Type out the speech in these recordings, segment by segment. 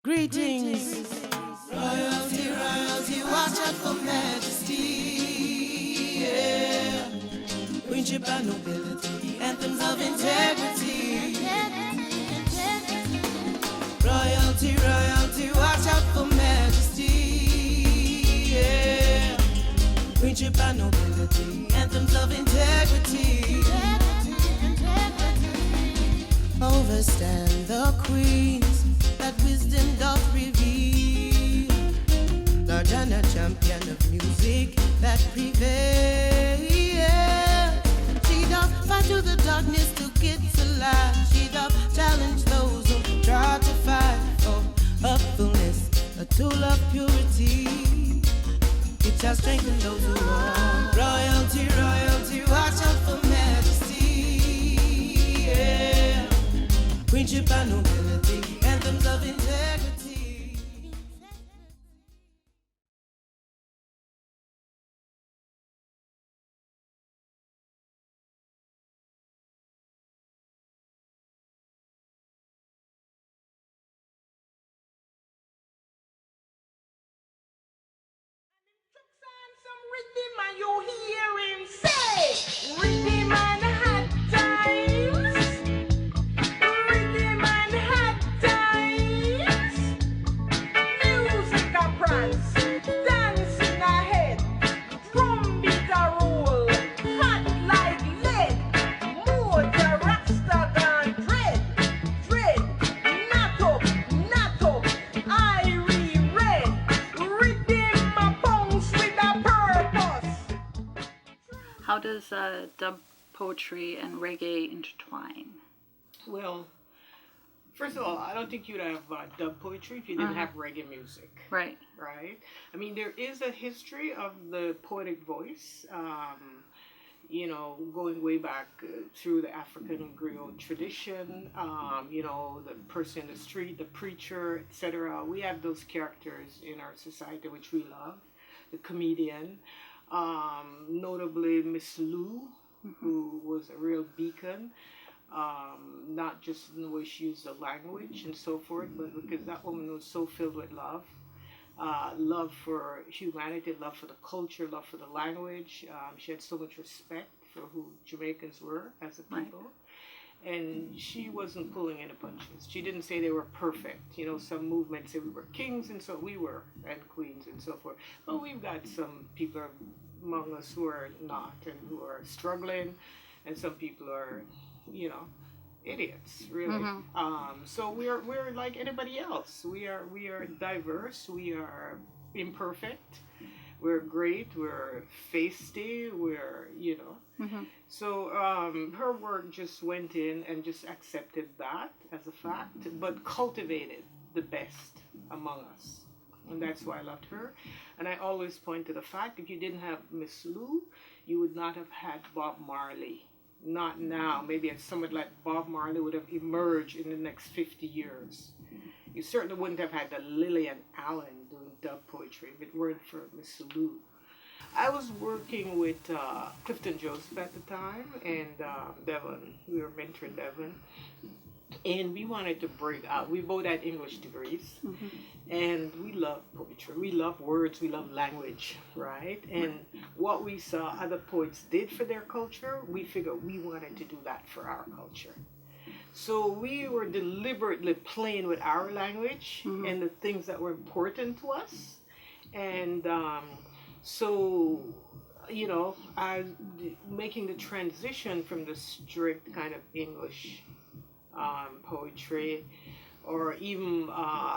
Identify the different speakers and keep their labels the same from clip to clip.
Speaker 1: Greetings, royalty, royalty, watch out for majesty, yeah. Queenship and nobility, anthems of integrity. Royalty, royalty, watch out for majesty, yeah. Queenship and nobility, anthems of integrity. Overstand the queens, that wisdom doth reveal. Lord and a champion of music that prevails. She doth fight through the darkness to get to light. She doth challenge those who try to fight for her fullness, a tool of purity. It shall strengthen those who are royalty, royalty, watch out for majesty, yeah. Queenship and nobility, anthems of integrity.
Speaker 2: Some rhythm and you hear him say, rhythm and hard times, rhythm and hard times, music a prance, dancing ahead, drum beat a roll, hot like lead, motor rasta gone dread, not up, irie red, rhythm a bounce with a purpose.
Speaker 3: How does dub poetry and reggae intertwine?
Speaker 4: Well, first of all, I don't think you'd have dub poetry if you didn't have reggae music,
Speaker 3: Right.
Speaker 4: right? I mean, there is a history of the poetic voice, going way back through the African griot tradition, the person in the street, the preacher, etc. We have those characters in our society which we love. The comedian, notably Miss Lou, who was a real beacon, not just in the way she used the language and so forth, but because that woman was so filled with love. Love for humanity, love for the culture, love for the language. She had so much respect for who Jamaicans were as a people. And she wasn't pulling any punches. She didn't say they were perfect. Some movements say we were kings and so we were, and queens and so forth. But we've got some people among us who are not and who are struggling, and some people are, idiots, really. So we're like anybody else. We are diverse. We are imperfect. We're great. We're feisty. So her work just went in and just accepted that as a fact, but cultivated the best among us. And that's why I loved her. And I always point to the fact if you didn't have Miss Lou, you would not have had Bob Marley. Not now. Maybe someone like Bob Marley would have emerged in the next 50 years. You certainly wouldn't have had the Lillian Allen doing dub poetry if it weren't for Miss Lou. I was working with Clifton Joseph at the time and Devon. We were mentoring Devon. And we wanted to break out. We both had English degrees. And we love poetry. We love words. We love language, right? And what we saw other poets did for their culture, we figured we wanted to do that for our culture. So we were deliberately playing with our language and the things that were important to us. And I making the transition from the strict kind of English poetry, or even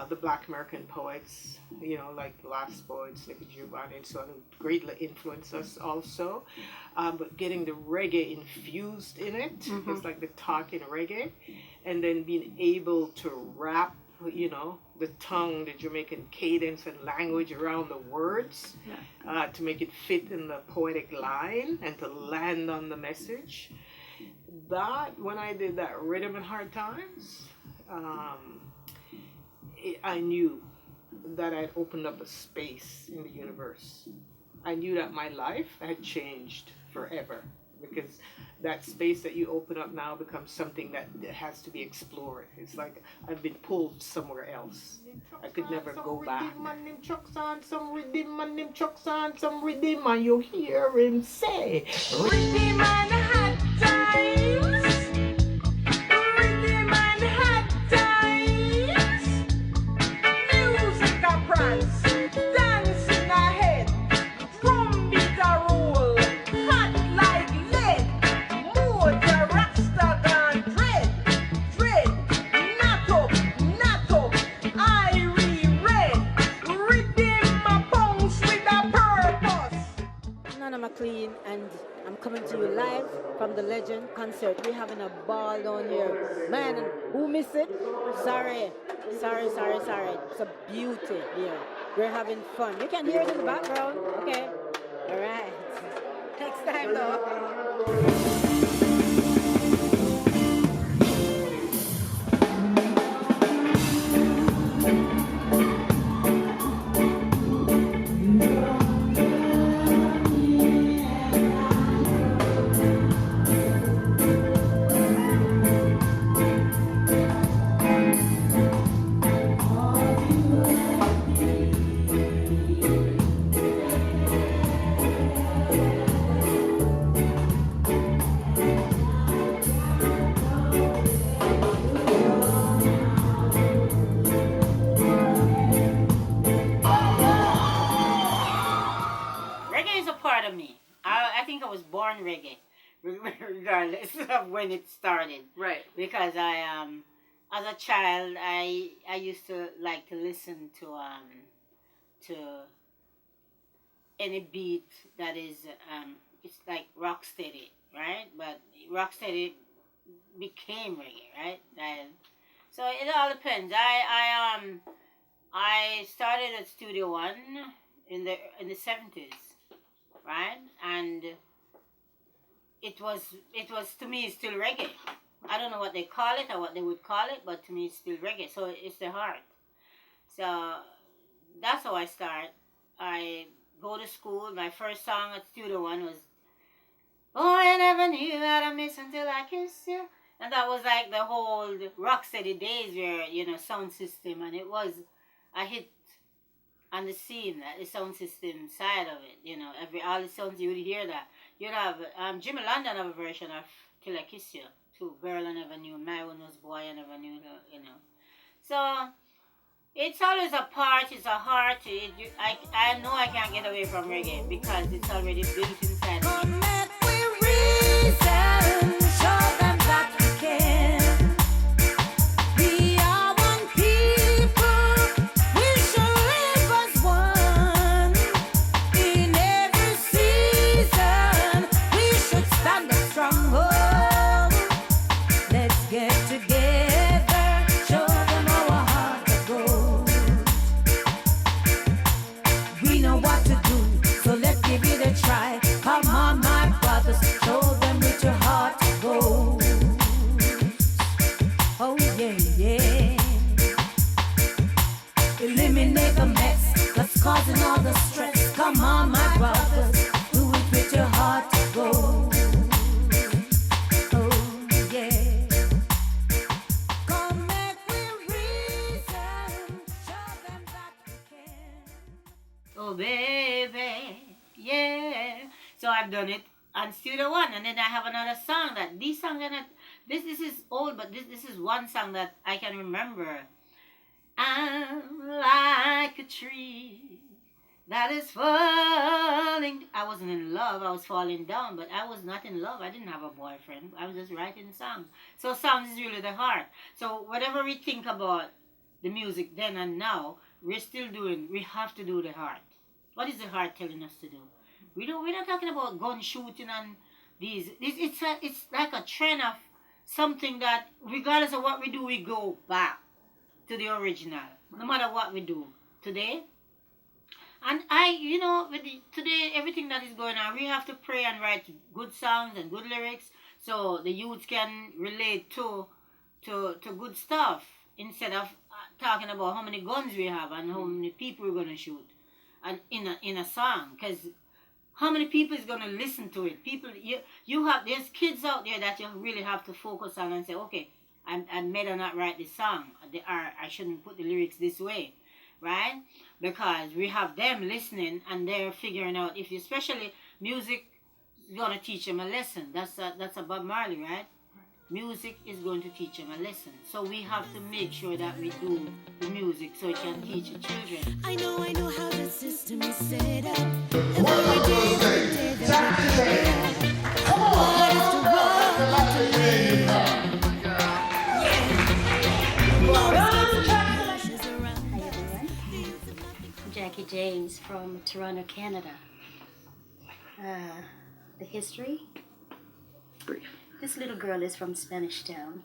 Speaker 4: the Black American poets, like the last poets, like Giovanni and so on, who greatly influenced us also. But getting the reggae infused in it, it's like the talking reggae, and then being able to wrap, the tongue, the Jamaican cadence and language around the words to make it fit in the poetic line and to land on the message. That, when I did that Rhythm and Hard Times, I knew that I'd opened up a space in the universe. I knew that my life had changed forever because that space that you open up now becomes something that has to be explored. It's like I've been pulled somewhere else. I could never go back.
Speaker 2: Some rhythm and them chucks on some rhythm and you hear him say rhythm and hot times. Rhythm and hot times. Music a prance, dancing ahead. Drum beat a roll, hot like lead. Motor rasta gone dread, dread. Not up, I read. Rhythm a bounce with a purpose.
Speaker 5: Nana McLean, and I'm coming to you live from the Legend concert. We're having a ball down here. Man, who missed it? Sorry. It's a beauty here. We're having fun. You can hear it in the background. Okay. All right. Next time, though.
Speaker 6: Reggae is a part of me. I think I was born reggae, regardless of when it started.
Speaker 3: Right.
Speaker 6: Because as a child, I used to like to listen to any beat that is it's like rock steady, right? But rock steady became reggae, right? So it all depends. I started at Studio One in the 70s, right? And it was to me still reggae. I don't know what they call it or what they would call it, but to me it's still reggae. So it's the heart. So that's how I start. I go to school. My first song at Studio One was "Oh, I never knew how to miss until I kissed you," and that was like the whole Rocksteady days where sound system, and it was a hit on the scene, the sound system side of it. All the sounds you would hear that. You'd have Jimmy London have a version of "Till I Kiss You" too. "Girl I Never Knew," "My One Was Boy I Never Knew," So it's always a part, it's a heart. I know I can't get away from reggae because it's already built inside of me.
Speaker 5: Causing all the stress. Come on, my brothers, do it with your heart to go. Oh, yeah. Come make we reason, show them that we can.
Speaker 6: Oh, baby, yeah. So I've done it on Studio One, and then I have another song that these songs are not. This is old, but this is one song that I can remember. I'm like a tree that is falling. I wasn't in love. I was falling down, but I was not in love. I didn't have a boyfriend. I was just writing songs. So songs is really the heart. So whatever we think about the music then and now, we have to do the heart. What is the heart telling us to do? We're not talking about gun shooting and these. It's like a trend of something that regardless of what we do, we go back to the original, no matter what we do today. And today, everything that is going on, we have to pray and write good songs and good lyrics so the youth can relate to good stuff instead of talking about how many guns we have and how many people we're going to shoot and in a song. Because how many people is gonna listen to it? People, you have there's kids out there that you really have to focus on and say, okay, I better not write this song, or I shouldn't put the lyrics this way, right? Because we have them listening and they're figuring out if especially music is gonna teach them a lesson. That's a Bob Marley, right? Music is going to teach them a lesson. So we have to make sure that we do the music so it can teach the children.
Speaker 1: I know how the system is set up. Every day is the day that we prepare. What is the world about to live?
Speaker 7: Jackie James from Toronto, Canada. The history?
Speaker 3: Brief.
Speaker 7: This little girl is from Spanish Town,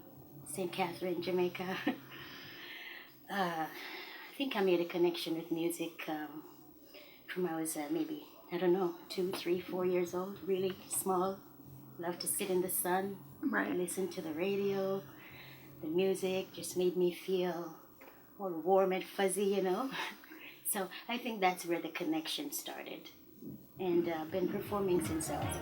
Speaker 7: St. Catherine, Jamaica. I think I made a connection with music from I was maybe, I don't know, 2, 3, 4 years old, really small. Loved to sit in the sun,
Speaker 3: Right.
Speaker 7: listen to the radio. The music just made me feel all warm and fuzzy, you know. So I think that's where the connection started. And I've been performing since I was a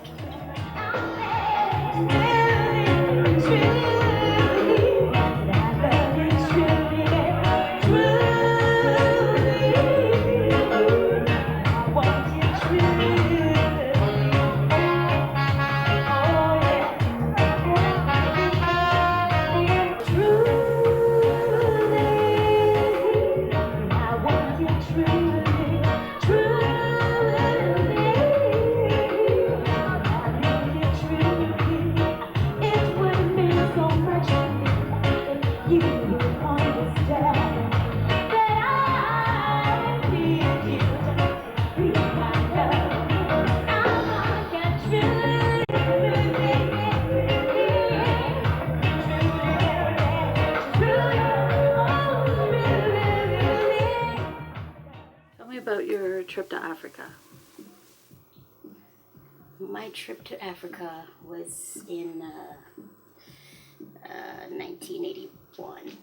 Speaker 3: Tell me about your trip to Africa.
Speaker 7: My trip to Africa was in 1981.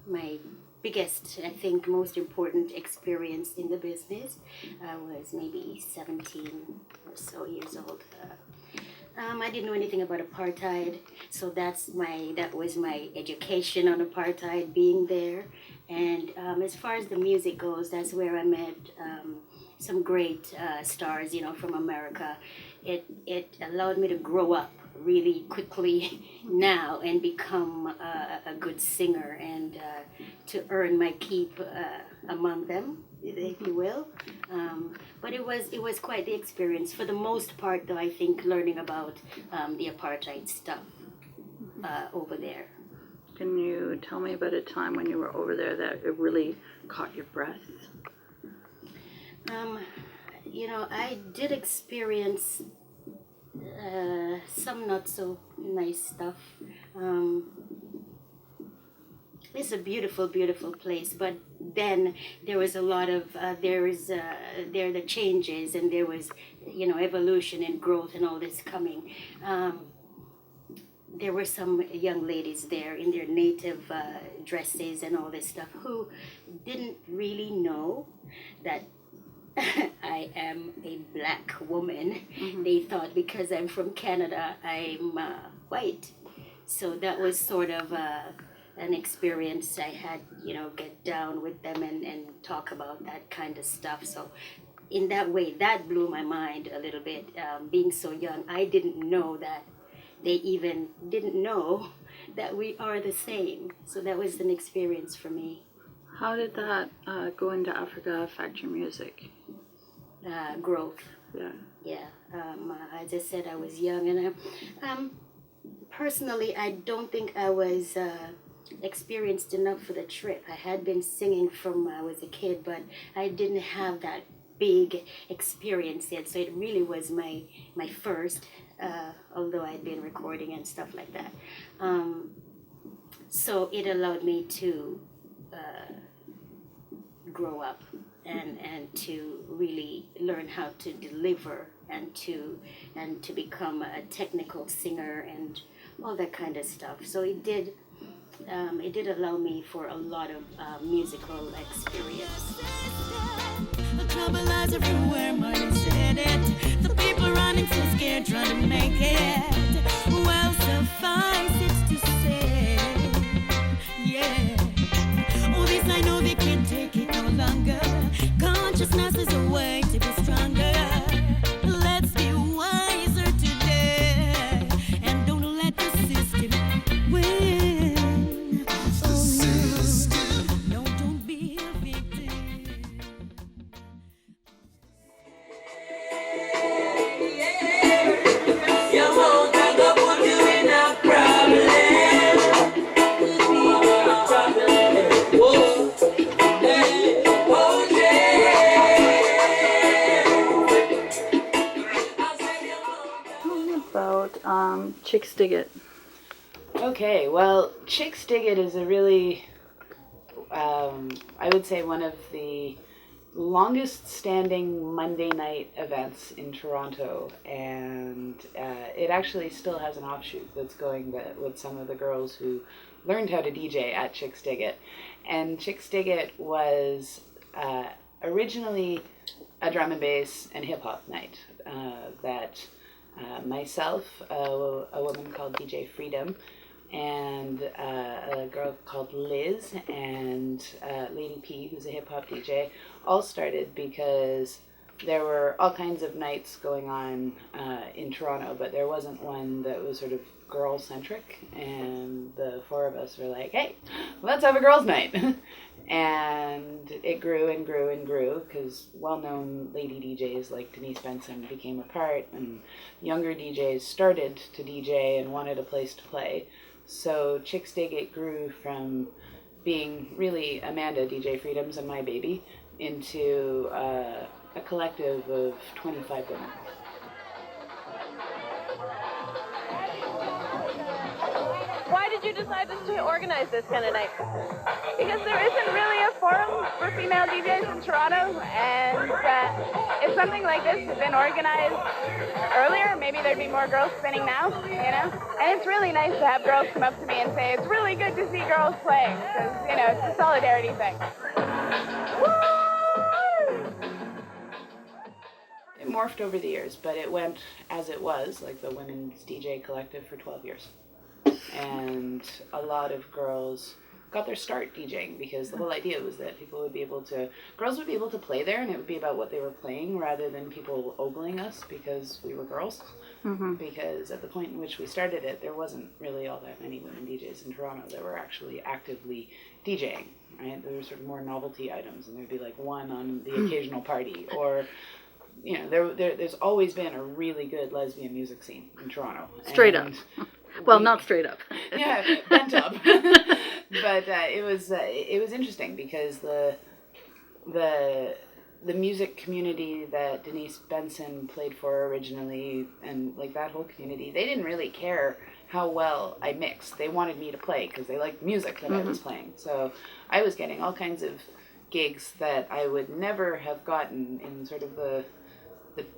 Speaker 7: My biggest, I think, most important experience in the business. I was maybe 17 or so years old. I didn't know anything about apartheid, so that was my education on apartheid, being there. And as far as the music goes, that's where I met some great stars, you know, from America. It allowed me to grow up really quickly now and become a good singer and to earn my keep among them, if you will. But it was quite the experience. For the most part, though, I think learning about the apartheid stuff over there.
Speaker 3: Can you tell me about a time when you were over there that it really caught your breath?
Speaker 7: You know, I did experience some not so nice stuff. It's a beautiful, beautiful place, but then there was a lot of there are the changes, and there was, you know, evolution and growth and all this coming. There were some young ladies there in their native dresses and all this stuff who didn't really know that I am a black woman. Mm-hmm. They thought because I'm from Canada, I'm white. So that was sort of an experience I had, you know, get down with them and talk about that kind of stuff. So in that way, that blew my mind a little bit. Being so young, I didn't know that they even didn't know that we are the same. So that was an experience for me.
Speaker 3: How did that going to Africa affect your music?
Speaker 7: Growth.
Speaker 3: Yeah.
Speaker 7: Yeah. As I said, I was young, and personally, I don't think I was experienced enough for the trip. I had been singing from I was a kid, but I didn't have that big experience yet. So it really was my first, although I'd been recording and stuff like that. So it allowed me to grow up and to really learn how to deliver and to become a technical singer and all that kind of stuff. So it did allow me for a lot of musical experience.
Speaker 1: The trouble lies everywhere, money said. get it. The people running so scared trying to make it. Well, suffice it to say, yeah. Oh, this I know they can't take it no longer. Consciousness is a way to be stronger. Let's be wiser today and don't let the system win. Oh, no, don't be a victim.
Speaker 2: Your mouth I go put you in a problem. Whoa, hey, oh yeah.
Speaker 3: Tell me about Chicks Dig It.
Speaker 8: Okay, well, Chicks Dig It is a really, I would say, one of the longest standing Monday night events in Toronto, and it actually still has an offshoot that's going with some of the girls who learned how to DJ at Chicks Dig It. And Chicks Dig It was originally a drum and bass and hip hop night that myself, a woman called DJ Freedom, and a girl called Liz, and Lady P, who's a hip-hop DJ, all started because there were all kinds of nights going on in Toronto, but there wasn't one that was sort of girl-centric, and the four of us were like, hey, let's have a girls' night. And it grew and grew and grew because well-known lady DJs like Denise Benson became a part, and younger DJs started to DJ and wanted a place to play. So Chicks Dig It grew from being really Amanda, DJ Freedoms, and my baby into a collective of 25 women.
Speaker 9: Why did you decide to organize this kind of night? Because there isn't really a forum for female DJs in Toronto, and if something like this had been organized earlier, maybe there'd be more girls spinning now, you know? And it's really nice to have girls come up to me and say, it's really good to see girls playing, because, you know, it's a solidarity thing.
Speaker 8: It morphed over the years, but it went as it was, like the Women's DJ Collective, for 12 years. And a lot of girls got their start DJing because the whole idea was that girls would be able to play there, and it would be about what they were playing rather than people ogling us because we were girls. Mm-hmm. Because at the point in which we started it, there wasn't really all that many women DJs in Toronto that were actually actively DJing, right? There were sort of more novelty items, and there'd be like one on the occasional party, or you know, there's always been a really good lesbian music scene in Toronto.
Speaker 3: Straight up. Well, not straight up.
Speaker 8: Yeah, bent up. But it was interesting because the music community that Denise Benson played for originally, and like that whole community, they didn't really care how well I mixed. They wanted me to play because they liked the music that I was playing. So I was getting all kinds of gigs that I would never have gotten in sort of the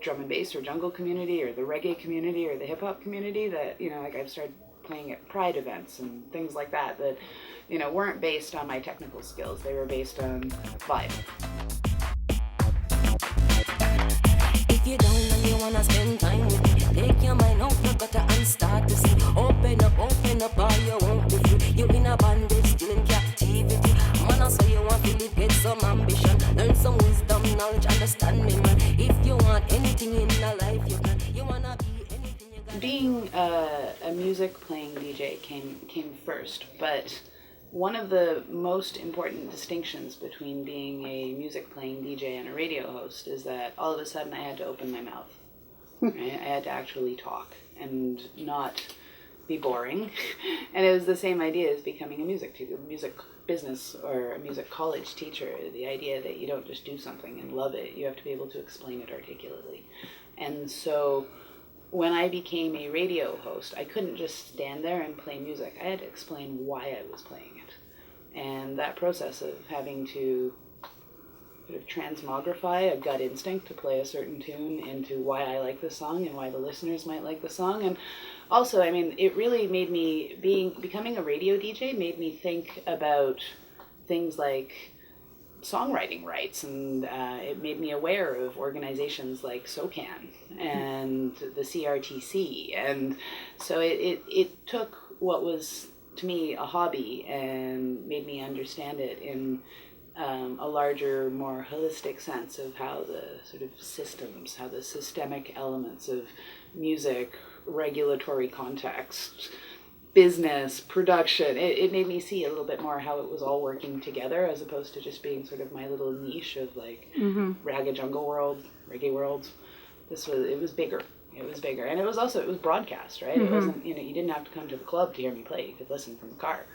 Speaker 8: drum and bass or jungle community or the reggae community or the hip hop community, that, you know, like I've started playing at pride events and things like that, you know, weren't based on my technical skills. They were based on vibe.
Speaker 10: If you're down and you wanna spend time with me, take your mind off the gutter and start to see. Open up all you want to do. You in a bondage, still in captivity. Man, I saw you want to live, get some ambition. Learn some wisdom, knowledge, understanding, man. If you want anything in your life, you can. You wanna be anything you got.
Speaker 8: Being a music playing DJ came first, but one of the most important distinctions between being a music playing DJ and a radio host is that all of a sudden I had to open my mouth. Right? I had to actually talk and not be boring. And it was the same idea as becoming a music business or a music college teacher. The idea that you don't just do something and love it, you have to be able to explain it articulately. And so when I became a radio host, I couldn't just stand there and play music. I had to explain why I was playing it. And that process of having to sort of transmogrify a gut instinct to play a certain tune into why I like the song and why the listeners might like the song. And also, I mean, it really made me, becoming a radio DJ made me think about things like songwriting rights, and it made me aware of organizations like SOCAN and the CRTC, and so it took what was to me a hobby and made me understand it in a larger, more holistic sense of how the sort of systems, how the systemic elements of music, regulatory context, business, production, it made me see a little bit more how it was all working together, as opposed to just being sort of my little niche of like raga jungle world, reggae world. It was bigger. It was bigger. And it was broadcast, right? It wasn't, you didn't have to come to the club to hear me play. You could listen from the car.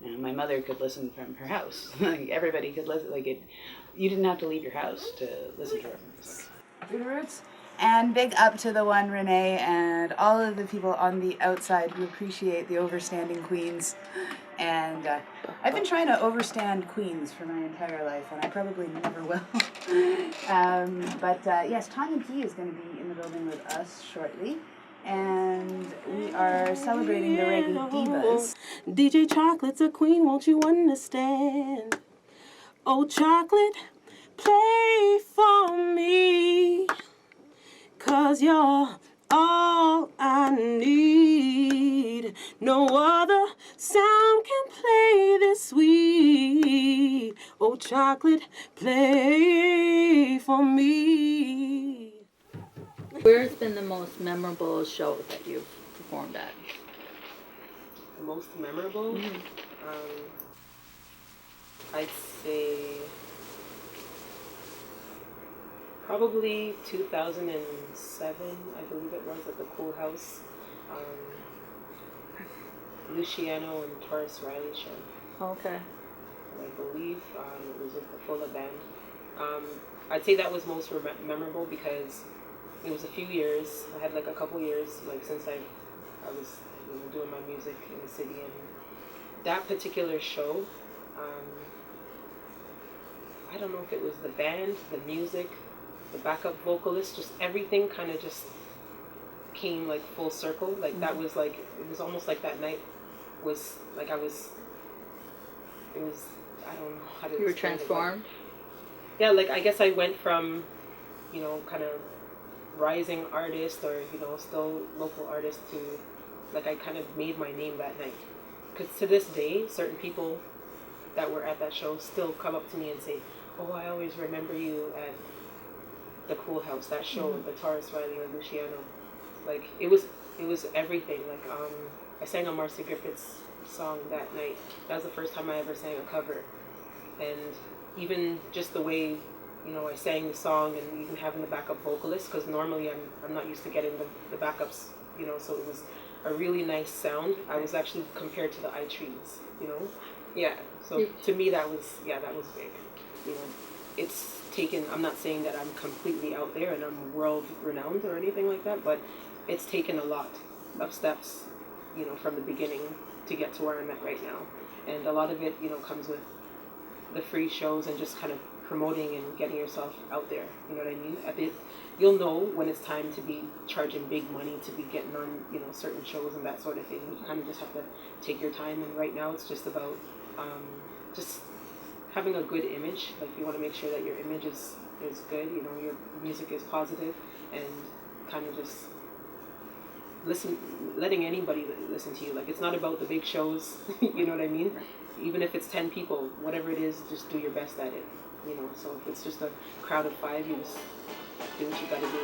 Speaker 8: My mother could listen from her house. Like everybody could listen. You didn't have to leave your house to listen to her music.
Speaker 11: Good Roots. And big up to the one Renee and all of the people on the outside who appreciate the Overstanding Queens. And I've been trying to overstand Queens for my entire life, and I probably never will. But yes, Tanya P is going to be in the building with us shortly. And we are celebrating the Reggae Divas.
Speaker 12: DJ Chocolate's a queen, won't you understand? Oh, Chocolate, play for me. 'Cause you're all I need. No other sound can play this sweet. Oh, Chocolate, play for me.
Speaker 3: Where's been the most memorable show that you've performed at?
Speaker 13: The most memorable? I'd say probably 2007, I believe it was, at the Cool House. Luciano and Taurus Riley show.
Speaker 3: Okay.
Speaker 13: I believe it was with the Fulla band. I'd say that was most memorable because it was a few years. I had like a couple years since I was doing my music in the city, and that particular show, I don't know if it was the band, the music, the backup vocalist, just everything kind of just came like full circle. That was it was almost like that night was like I don't know how to.
Speaker 3: You were transformed?
Speaker 13: Yeah, I guess I went from, kind of rising artist or, still local artist to, I kind of made my name that night. Because to this day, certain people that were at that show still come up to me and say, oh, I always remember you at the Cool House, that show with the Taurus Riley and Luciano. It was everything. I sang a Marcy Griffiths song that night. That was the first time I ever sang a cover. And even just the way, I sang the song and even having the backup vocalist, because normally I'm not used to getting the backups, so it was a really nice sound. I was actually compared to the iTrees, Yeah, so to me that was big. It's taken, I'm not saying that I'm completely out there and I'm world renowned or anything like that, but it's taken a lot of steps, from the beginning to get to where I'm at right now. And a lot of it, comes with the free shows and just kind of promoting and getting yourself out there, you know what I mean? You'll know when it's time to be charging big money to be getting on, certain shows and that sort of thing. You kind of just have to take your time, and right now it's just about just having a good image. You want to make sure that your image is good, your music is positive, and kind of just letting anybody listen to you. It's not about the big shows, you know what I mean? Even if it's 10 people, whatever it is, just do your best at it, So if it's just a crowd of 5, you just do what you gotta do.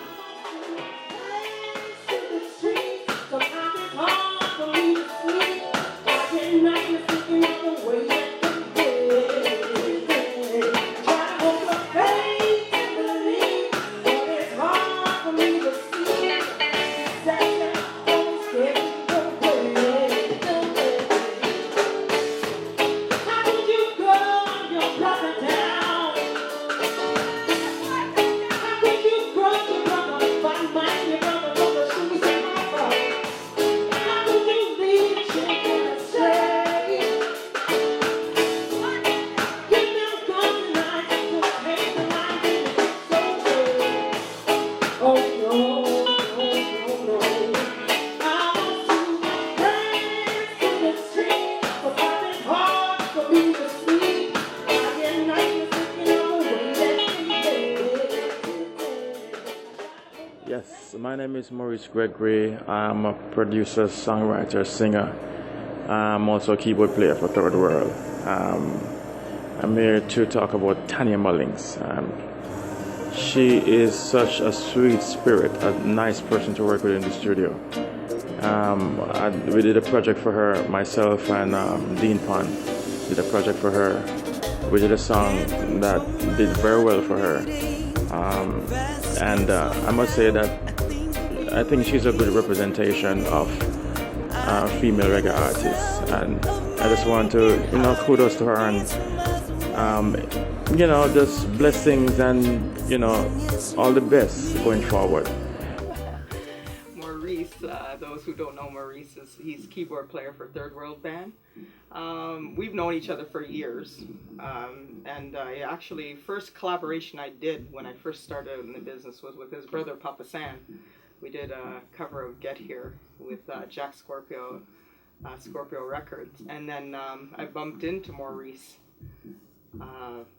Speaker 2: By my
Speaker 14: Yes, my name is Maurice Gregory. I'm a producer, songwriter, singer. I'm also a keyboard player for Third World. I'm here to talk about Tanya Mullings. She is such a sweet spirit, a nice person to work with in the studio. We did a project for her, myself and Dean Pond did a project for her. We did a song that did very well for her. And I must say that I think she's a good representation of female reggae artists. And I just want to, kudos to her and, just blessings and, all the best going forward.
Speaker 4: Maurice, those who don't know Maurice, he's keyboard player for Third World Band. We've known each other for years, and actually first collaboration I did when I first started in the business was with his brother Papa San. We did a cover of Get Here with Jack Scorpio, Scorpio Records, and then I bumped into Maurice.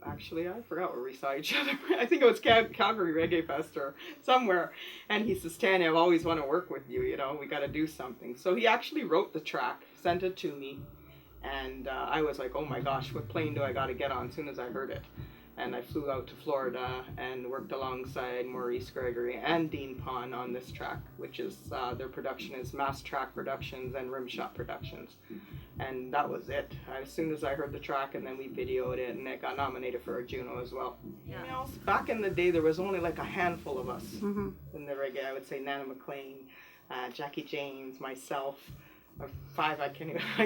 Speaker 4: Actually, I forgot where we saw each other. I think it was Calgary Reggae Fest or somewhere. And he says, Tanya, I've always wanted to work with you, we got to do something. So he actually wrote the track, sent it to me. And I was like, oh my gosh, what plane do I got to get on as soon as I heard it? And I flew out to Florida and worked alongside Maurice Gregory and Dean Pond on this track, which is, their production is Mass Track Productions and Rimshot Productions. And that was it. As soon as I heard the track, and then we videoed it, and it got nominated for a Juno as well. Yeah. Back in the day, there was only like a handful of us in the reggae. I would say Nana McLean, Jackie James, myself, 5. I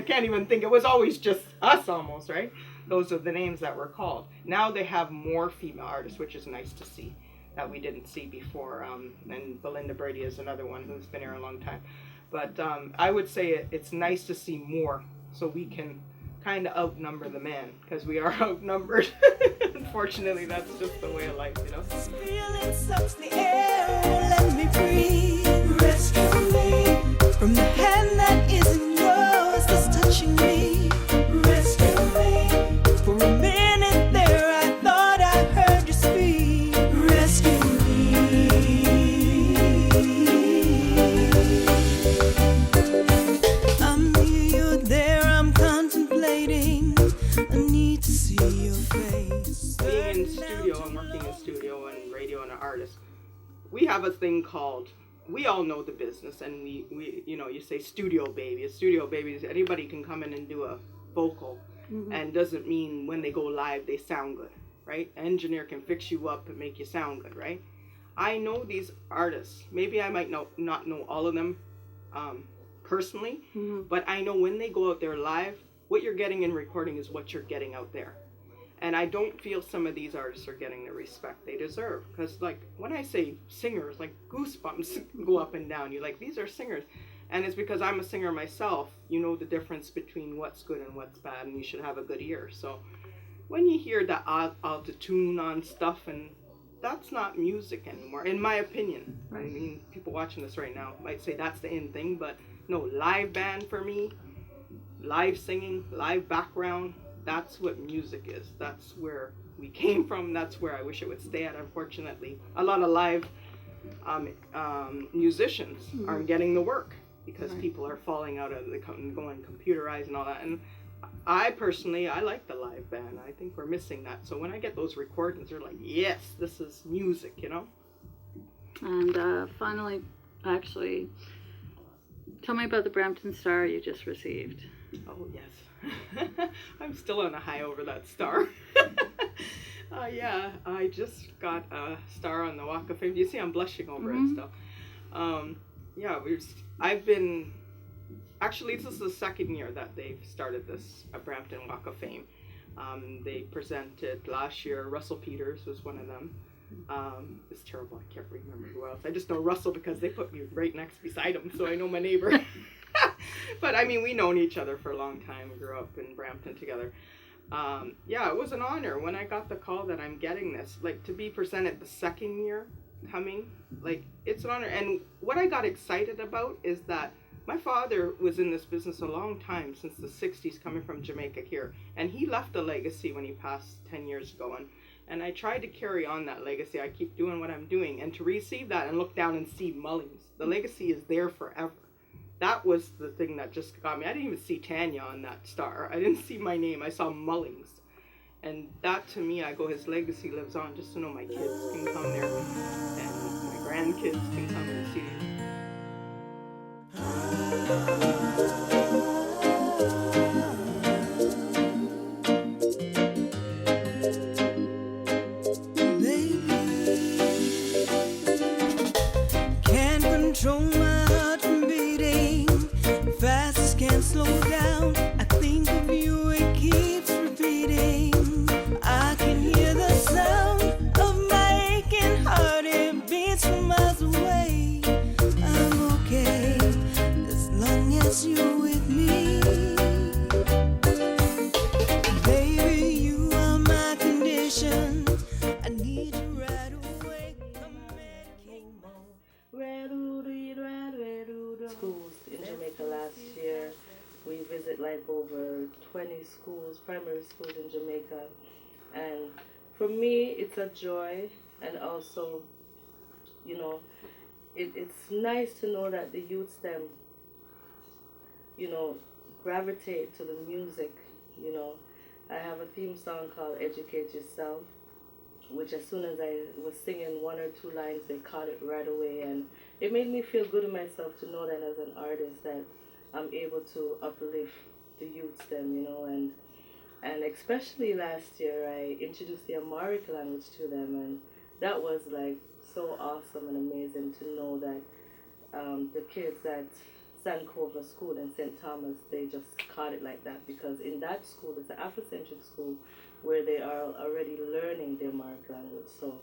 Speaker 4: can't even think. It was always just us, almost, right? Those are the names that were called. Now they have more female artists, which is nice to see that we didn't see before. And Belinda Brady is another one who's been here a long time. But I would say it's nice to see more, so we can kind of outnumber the men, because we are outnumbered. Unfortunately, that's just the way of life,
Speaker 1: Feeling sucks the air, let me breathe. Rescue me from the hand that isn't yours that's touching me. Rescue me. For a minute there, I thought I heard you speak. Rescue me. I'm near you there, I'm contemplating. I need to see your face.
Speaker 4: Being in studio and working in studio and radio and an artist, we have a thing called, we all know the business, and we you say studio baby. A studio baby is anybody can come in and do a vocal, and doesn't mean when they go live they sound good, right? An engineer can fix you up and make you sound good, right? I know these artists. Maybe I might not know all of them personally, but I know when they go out there live, what you're getting in recording is what you're getting out there. And I don't feel some of these artists are getting the respect they deserve. Because, like, when I say singers, like, goosebumps go up and down. You're like, these are singers. And it's because I'm a singer myself. You know the difference between what's good and what's bad, and you should have a good ear. So when you hear that auto-tune on stuff, and that's not music anymore, in my opinion. Right. I mean, people watching this right now might say that's the in thing, but no, live band for me, live singing, live background, that's what music is. That's where we came from. That's where I wish it would stay at, unfortunately. A lot of live musicians aren't getting the work because people are falling out of going computerized and all that. And I personally, I like the live band. I think we're missing that. So when I get those recordings, they're like, yes, this is music,
Speaker 3: And finally, actually, tell me about the Brampton Star you just received.
Speaker 4: Oh, yes. I'm still on a high over that star. Yeah, I just got a star on the Walk of Fame. You see I'm blushing over it and stuff. I've been, actually this is the second year that they've started this Brampton Walk of Fame. They presented last year, Russell Peters was one of them. It's terrible, I can't remember who else. I just know Russell because they put me right next beside him, so I know my neighbor. But I mean, we've known each other for a long time. We grew up in Brampton together. It was an honor when I got the call that I'm getting this, like, to be presented the second year coming, like, it's an honor. And what I got excited about is that my father was in this business a long time, since the 60s, coming from Jamaica here, and he left a legacy when he passed 10 years ago. And
Speaker 15: And I tried to carry on that legacy. I keep doing what I'm doing. And to receive that and look down and see Mullings, the legacy is there forever. That was the thing that just got me. I didn't even see Tanya on that star. I didn't see my name. I saw Mullings. And that, to me, I go, his legacy lives on, just to know my kids can come there and my grandkids can come and see it.
Speaker 1: Can't control my heart from beating fast, can't slow down. I think of you, it keeps repeating. I can hear the sound of my aching heart, it beats from miles away. I'm okay as long as you're with me. Baby, you are my condition. I need you right away.
Speaker 16: Schools in Jamaica last year. We visit like over 20 schools, primary schools in Jamaica. And for me, it's a joy. And also, you know, it's nice to know that the youths them, you know, gravitate to the music. You know, I have a theme song called Educate Yourself, which as soon as I was singing one or two lines, they caught it right away. And it made me feel good in myself to know that as an artist that I'm able to uplift the youths them, you know. And especially last year, I introduced the Amharic language to them, and that was like so awesome and amazing to know that the kids at Sankofa School in St. Thomas, they just caught it like that, because in that school, it's an Afrocentric school where they are already learning the Amharic language. So,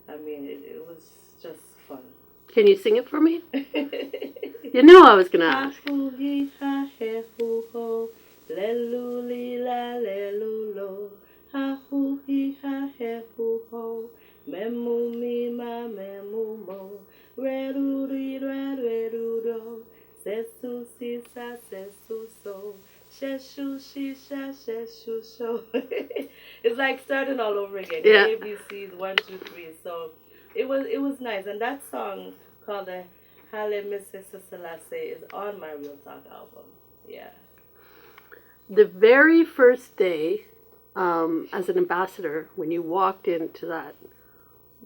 Speaker 16: I mean, it was just fun.
Speaker 17: Can you sing it for me? You know I was going to ask.
Speaker 16: It's like starting all over again.
Speaker 17: Yeah.
Speaker 16: ABCs 1, 2, 3. So it was nice, and that song called the Halle Mrs. Selassie is on my Real Talk album. Yeah.
Speaker 17: The very first day, as an ambassador, when you walked into that,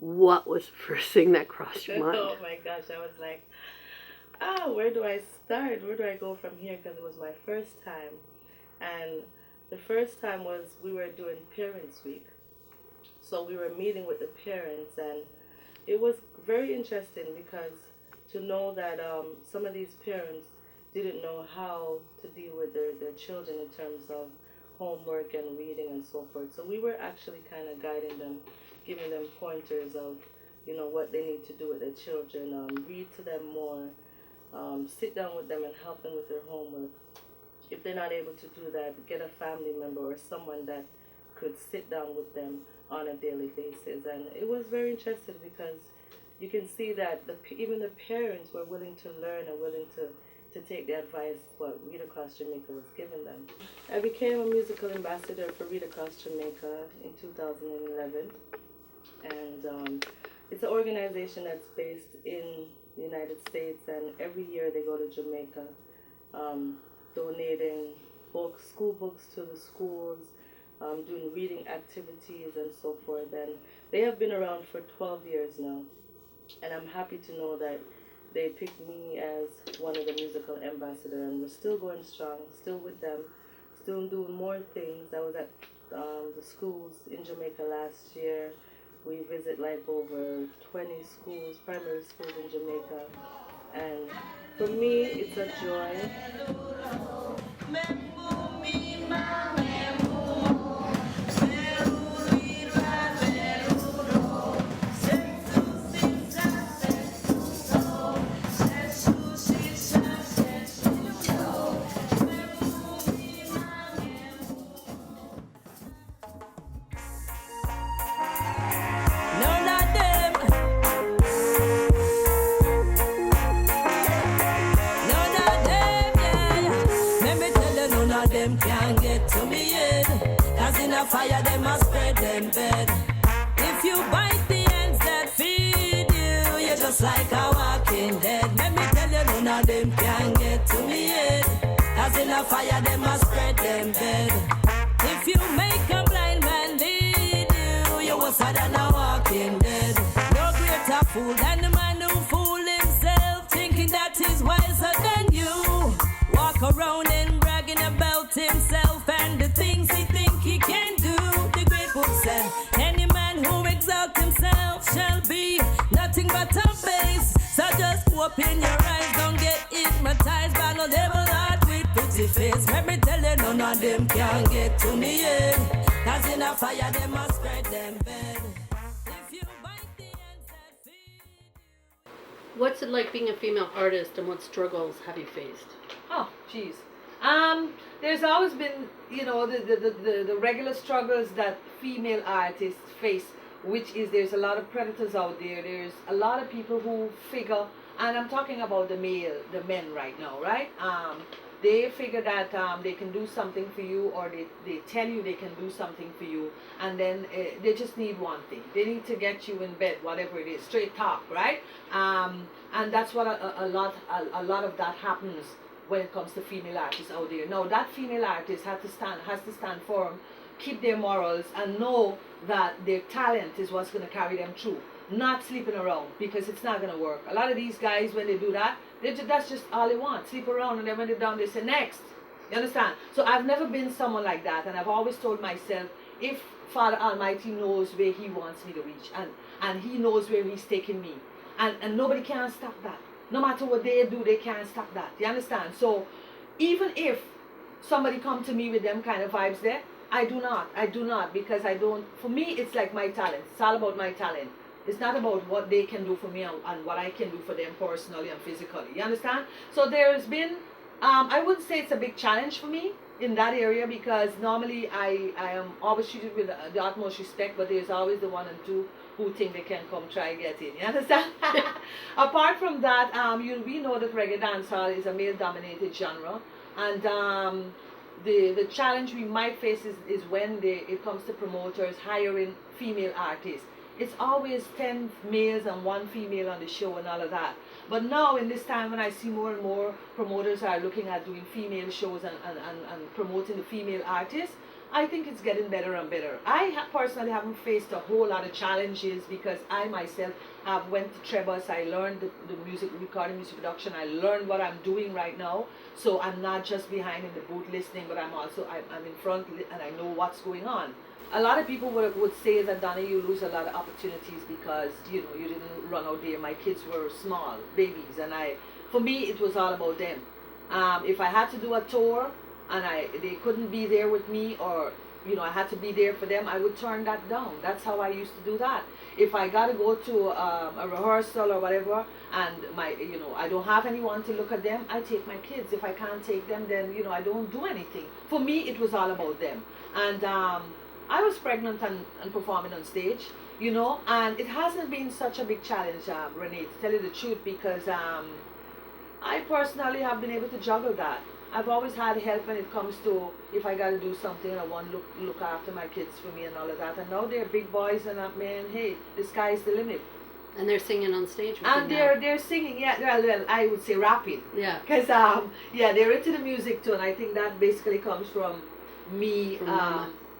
Speaker 17: what was the first thing that crossed your mind?
Speaker 16: Oh my gosh, I was like, where do I start? Where do I go from here? Because it was my first time. And the first time was we were doing Parents Week. So we were meeting with the parents, and it was very interesting because to know that some of these parents didn't know how to deal with their children in terms of homework and reading and so forth. So we were actually kind of guiding them, giving them pointers of, you know, what they need to do with their children, read to them more, sit down with them and help them with their homework. If they're not able to do that, get a family member or someone that could sit down with them on a daily basis. And it was very interesting because you can see that even the parents were willing to learn and willing to take the advice what Read Across Jamaica was giving them. I became a musical ambassador for Read Across Jamaica in 2011. And it's an organization that's based in the United States, and every year they go to Jamaica, donating books, school books to the schools, doing reading activities and so forth. And they have been around for 12 years now. And I'm happy to know that they picked me as one of the musical ambassadors, and we're still going strong, still with them, still doing more things. I was at the schools in Jamaica last year. We visit like over 20 schools, primary schools in Jamaica. And for me, it's a joy.
Speaker 10: Can't get to me head, cause in a fire them must spread them bed. just like a walking dead. Let me tell you, none of them can get to me head. Cause in a fire, them must spread them bed. If you make a blind man lead you, you worse than a walking dead. No greater fool than the man who fool himself, thinking that he's wiser than you. Walk around and bragging about himself and the things he think he can do. The great book said, any man who exalts himself shall be nothing but a base. So just open your eyes, don't get hypnotized by no devil heart with pretty face. Let me tell you, none of them can get to me yet. Cause in a fire, they must spread them bed.
Speaker 17: What's it like being a female artist, and what struggles have you faced?
Speaker 18: Oh, geez. There's always been, the regular struggles that female artists face, which is there's a lot of predators out there. There's a lot of people who figure, and I'm talking about the men right now, right? They figure that they can do something for you, or they tell you they can do something for you, and then they just need one thing. They need to get you in bed, whatever it is, straight talk, right? And that's what a lot of that happens when it comes to female artists out there. Now, that female artist has to stand firm, keep their morals, and know that their talent is what's going to carry them through. Not sleeping around, because it's not going to work. A lot of these guys, when they do that, that's just all they want. Sleep around, and then when they're done, they say, next. You understand? So I've never been someone like that, and I've always told myself, if Father Almighty knows where he wants me to reach, and he knows where he's taking me, and nobody can stop that. No matter what they do, they can't stop that. You understand? So even if somebody come to me with them kind of vibes there, I do not, because for me, it's like my talent. It's all about my talent. It's not about what they can do for me and what I can do for them personally and physically. You understand? So there's been, I wouldn't say it's a big challenge for me in that area, because normally I am always treated with the utmost respect, but there's always the one and two who think they can come try and get in. You understand? Apart from that, we know that reggae dancehall is a male-dominated genre, and the challenge we might face is when it comes to promoters hiring female artists. It's always 10 males and 1 female on the show and all of that. But now, in this time, when I see more and more promoters are looking at doing female shows and promoting the female artists, I think it's getting better and better. I personally haven't faced a whole lot of challenges, because I myself have went to Trebas. I learned the music recording, music production. I learned what I'm doing right now. So I'm not just behind in the booth listening, but I'm in front, and I know what's going on. A lot of people would say that, Donna, you lose a lot of opportunities because you didn't run out there. My kids were small babies, and for me it was all about them. If I had to do a tour and they couldn't be there with me, or I had to be there for them, I would turn that down. That's how I used to do that. If I got to go to a rehearsal or whatever, and I don't have anyone to look at them, I take my kids. If I can't take them, then I don't do anything. For me, it was all about them. And I was pregnant and performing on stage, and it hasn't been such a big challenge, Renee, to tell you the truth, because I personally have been able to juggle that. I've always had help when it comes to if I got to do something, I want to look after my kids for me and all of that. And now they're big boys, and man, hey, the sky's the limit.
Speaker 17: And they're singing on stage with
Speaker 18: and
Speaker 17: you
Speaker 18: they're singing, yeah. Well, I would say rapping.
Speaker 17: Yeah.
Speaker 18: Because they're into the music too, and I think that basically comes from me.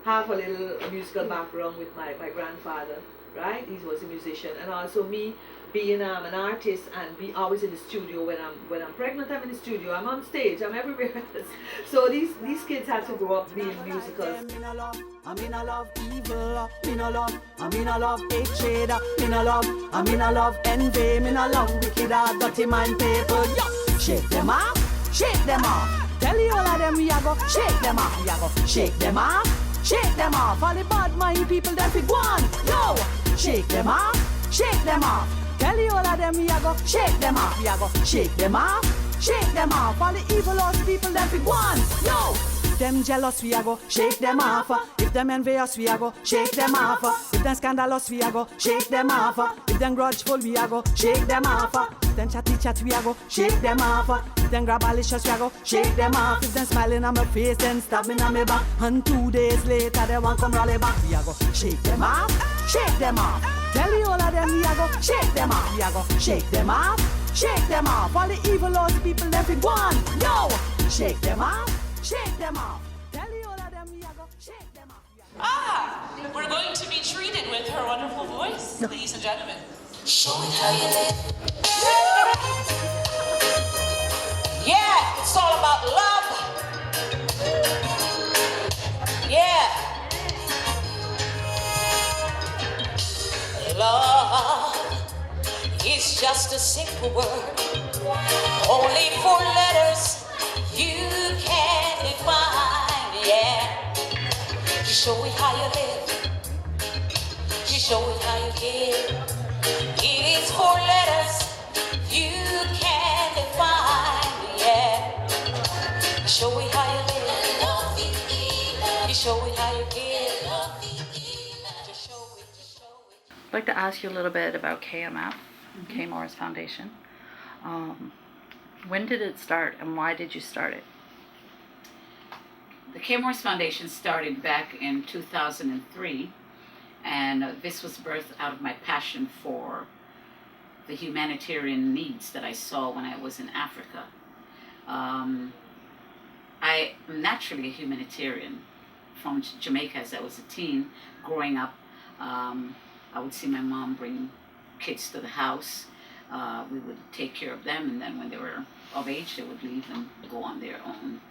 Speaker 18: Have a little musical background with my grandfather, right? He was a musician, and also me being an artist and be always in the studio. When I'm pregnant, I'm in the studio. I'm on stage. I'm everywhere else. So these kids had to grow up being musicals.
Speaker 1: I'm in a love evil, in a love, I'm in a love hatred, in a love, I'm in a love envy, in a love wicked heart, dirty mind people. Yo, shake them off, shake them off. Tell you all of them we a go shake them off, we a go shake them off. Shake them off, all the bad mind people that we want. Yo, shake them off, shake them off. Tell you all of them we a go shake them off, we a go shake them off, shake them off. All the evil us people that we want. Yo, if them jealous we a go shake them off. If them envious we a go shake them off. If them scandalous we a go shake them off. If them grudgeful we a go shake them off. If them chatty we a go shake them off. If them grabalicious we a go shake them off. If them smiling on my face and stabbing on my back, and 2 days later they want come rally back, we a go shake them off, shake them off.
Speaker 19: Tell the all of them we a go shake them off. We a go shake them off. Shake them off. All the evil laws the people left in one. Yo, shake them off. Shake them off. Tell the all of them we a go shake them off.
Speaker 20: We're going to be treated with her wonderful voice, ladies and gentlemen.
Speaker 10: Show me how you live.
Speaker 20: Yeah, it's all about love. Yeah. Love is just a simple word. Only 4 letters you can define. Yeah. You show it how you live. You show it how you give. It is 4 letters you can define, yeah. You show it how you live. You show it how you give.
Speaker 3: I'd like to ask you a little bit about KMF, K. Morris Foundation. When did it start and why did you start it?
Speaker 8: The K. Morris Foundation started back in 2003, and this was birthed out of my passion for the humanitarian needs that I saw when I was in Africa. I am naturally a humanitarian from Jamaica. As I was a teen growing up. I would see my mom bring kids to the house. We would take care of them, and then when they were of age, they would leave and go on their own,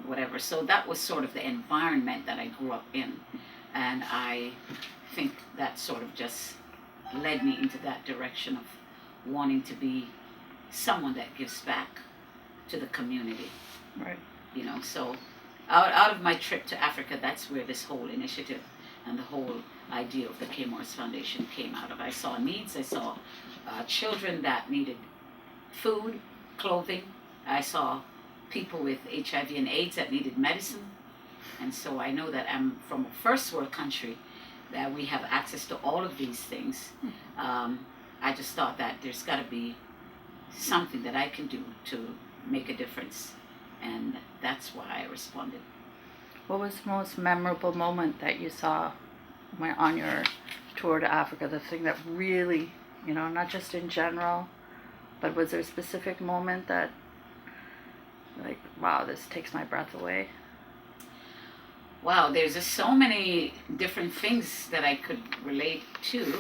Speaker 8: whatever. So that was sort of the environment that I grew up in, and I think that sort of just led me into that direction of wanting to be someone that gives back to the community.
Speaker 3: Right.
Speaker 8: You know, so out of my trip to Africa, that's where this whole initiative and the whole idea of the K. Morris Foundation came out of. I saw needs. I saw children that needed food, clothing. I saw people with HIV and AIDS that needed medicine. And so I know that I'm from a first world country, that we have access to all of these things. I just thought that there's got to be something that I can do to make a difference. And that's why I responded.
Speaker 3: What was the most memorable moment that you saw on your tour to Africa? The thing that really, you know, not just in general, but was there a specific moment that, like, wow, this takes my breath away?
Speaker 8: Wow, there's just so many different things that I could relate to,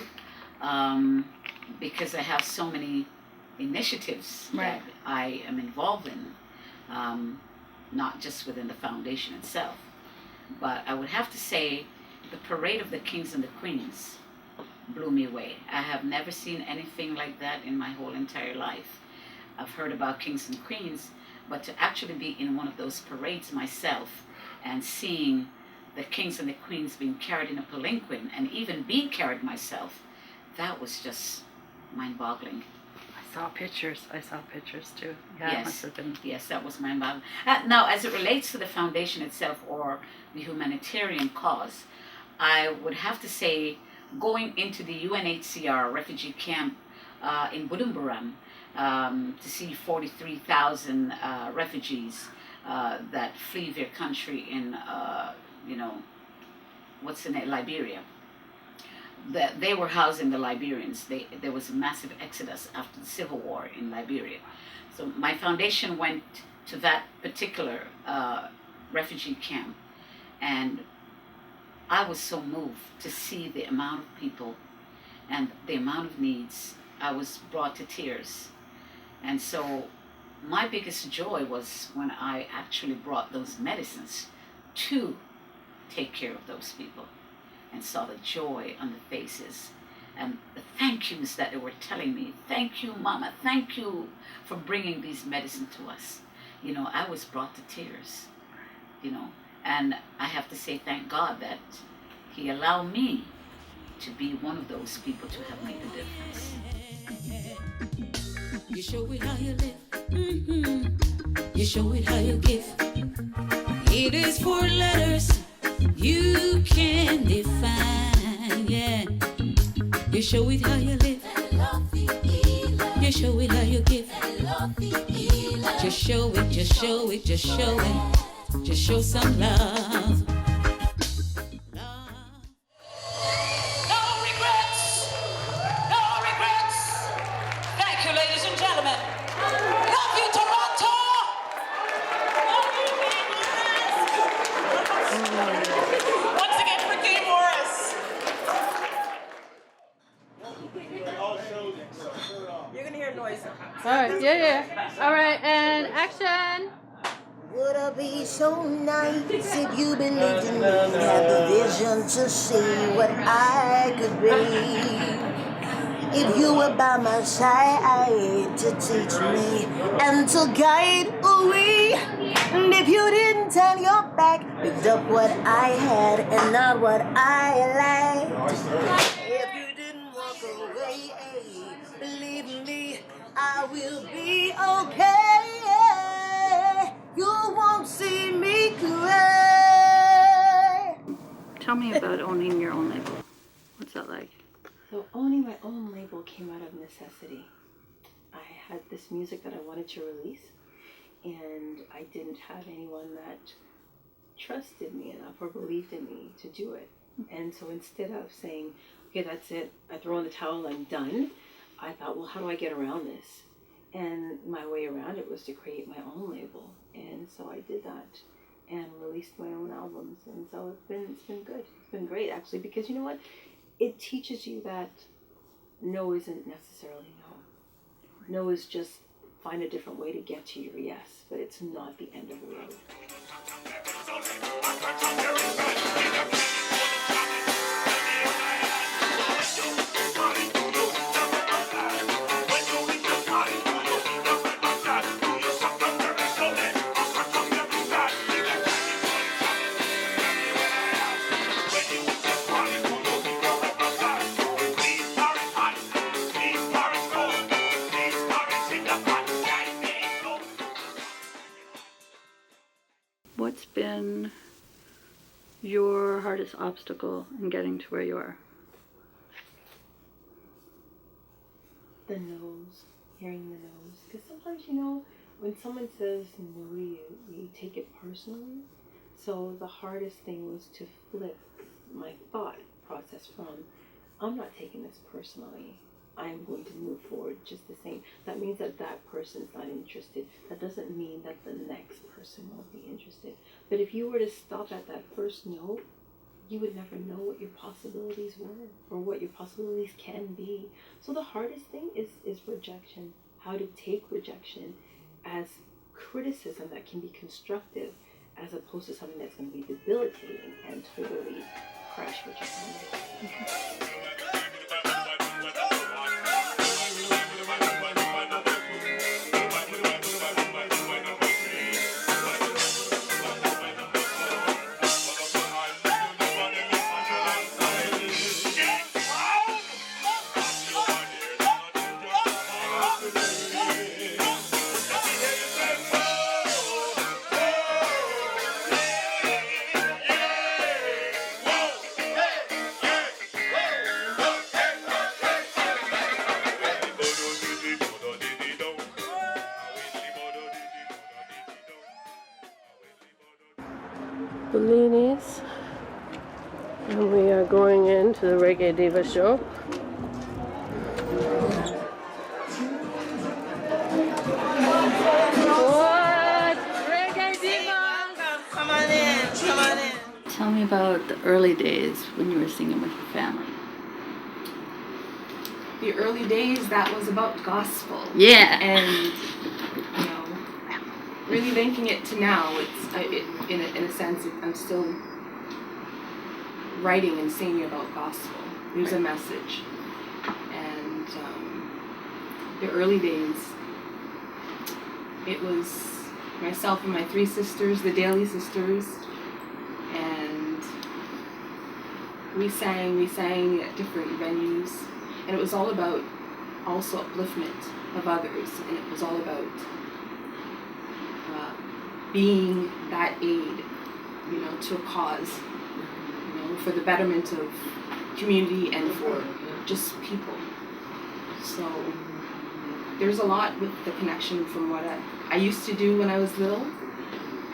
Speaker 8: because I have so many initiatives that I am involved in, not just within the foundation itself. But I would have to say the Parade of the Kings and the Queens blew me away. I have never seen anything like that in my whole entire life. I've heard about kings and queens, but to actually be in one of those parades myself and seeing the kings and the queens being carried in a palanquin and even being carried myself, that was just mind-boggling.
Speaker 3: I saw pictures too. Yeah,
Speaker 8: Yes,
Speaker 3: it must have been.
Speaker 8: Yes, that was mind-boggling. Now, as it relates to the foundation itself or the humanitarian cause, I would have to say going into the UNHCR refugee camp in Bujumbura to see 43,000 refugees that flee their country in, Liberia. They were housing the Liberians. There was a massive exodus after the civil war in Liberia. So my foundation went to that particular refugee camp, and I was so moved to see the amount of people and the amount of needs. I was brought to tears. And so my biggest joy was when I actually brought those medicines to take care of those people and saw the joy on the faces and the thank yous that they were telling me. Thank you, Mama. Thank you for bringing these medicine to us. You know, I was brought to tears, and I have to say thank God that He allowed me to be one of those people to have made the difference.
Speaker 10: You show it how you live. You show it how you give. It is 4 letters you can define, yeah. You show it how you live. You show it how you give. Just show it, just show it, just show it. Just show some love.
Speaker 20: No regrets. gentlemen, love you, Toronto! Once again for Gay Morris.
Speaker 1: You're gonna hear noise.
Speaker 9: All right, yeah. All right, and action.
Speaker 21: Would I be so nice if you believed in me, had the vision to see what I could be? If you were by my side to teach me and to guide me, and if you didn't turn your back, picked up what I had and not what I liked. If you didn't walk away, believe me, I will be okay. You won't see me cry.
Speaker 3: Tell me about owning your own label. What's that like?
Speaker 22: So owning my own label came out of necessity. I had this music that I wanted to release, and I didn't have anyone that trusted me enough or believed in me to do it. And so instead of saying, okay, that's it, I throw in the towel, I'm done, I thought, well, how do I get around this? And my way around it was to create my own label. And so I did that and released my own albums. And so it's been good. It's been great, actually, because you know what? It teaches you that no isn't necessarily no. No is just find a different way to get to your yes, but it's not the end of the road.
Speaker 3: What's been your hardest obstacle in getting to where you are?
Speaker 22: The no's, hearing the no's. Because sometimes, you know, when someone says no to you, you take it personally. So the hardest thing was to flip my thought process from, I'm not taking this personally. I'm going to move forward just the same. That means that that person's not interested. That doesn't mean that the next person won't be interested. But if you were to stop at that first no, you would never know what your possibilities were or what your possibilities can be. So the hardest thing is rejection. How to take rejection as criticism that can be constructive as opposed to something that's going to be debilitating and totally crash what you're trying to do.
Speaker 9: Bellinis, and we are going into the Reggae Diva show. What? Reggae Divas!
Speaker 1: Come on in, come on in.
Speaker 3: Tell me about the early days when you were singing with your family.
Speaker 23: The early days, that was about gospel.
Speaker 3: Yeah.
Speaker 23: And, you know, really linking it to now, in a sense, I'm still writing and singing about gospel. There's a message. And the early days, it was myself and my three sisters, the Daly sisters, and we sang at different venues. And it was all about also upliftment of others, and it was all about being that aid, you know, to a cause, you know, for the betterment of community and for just people. So there's a lot with the connection from what I used to do when I was little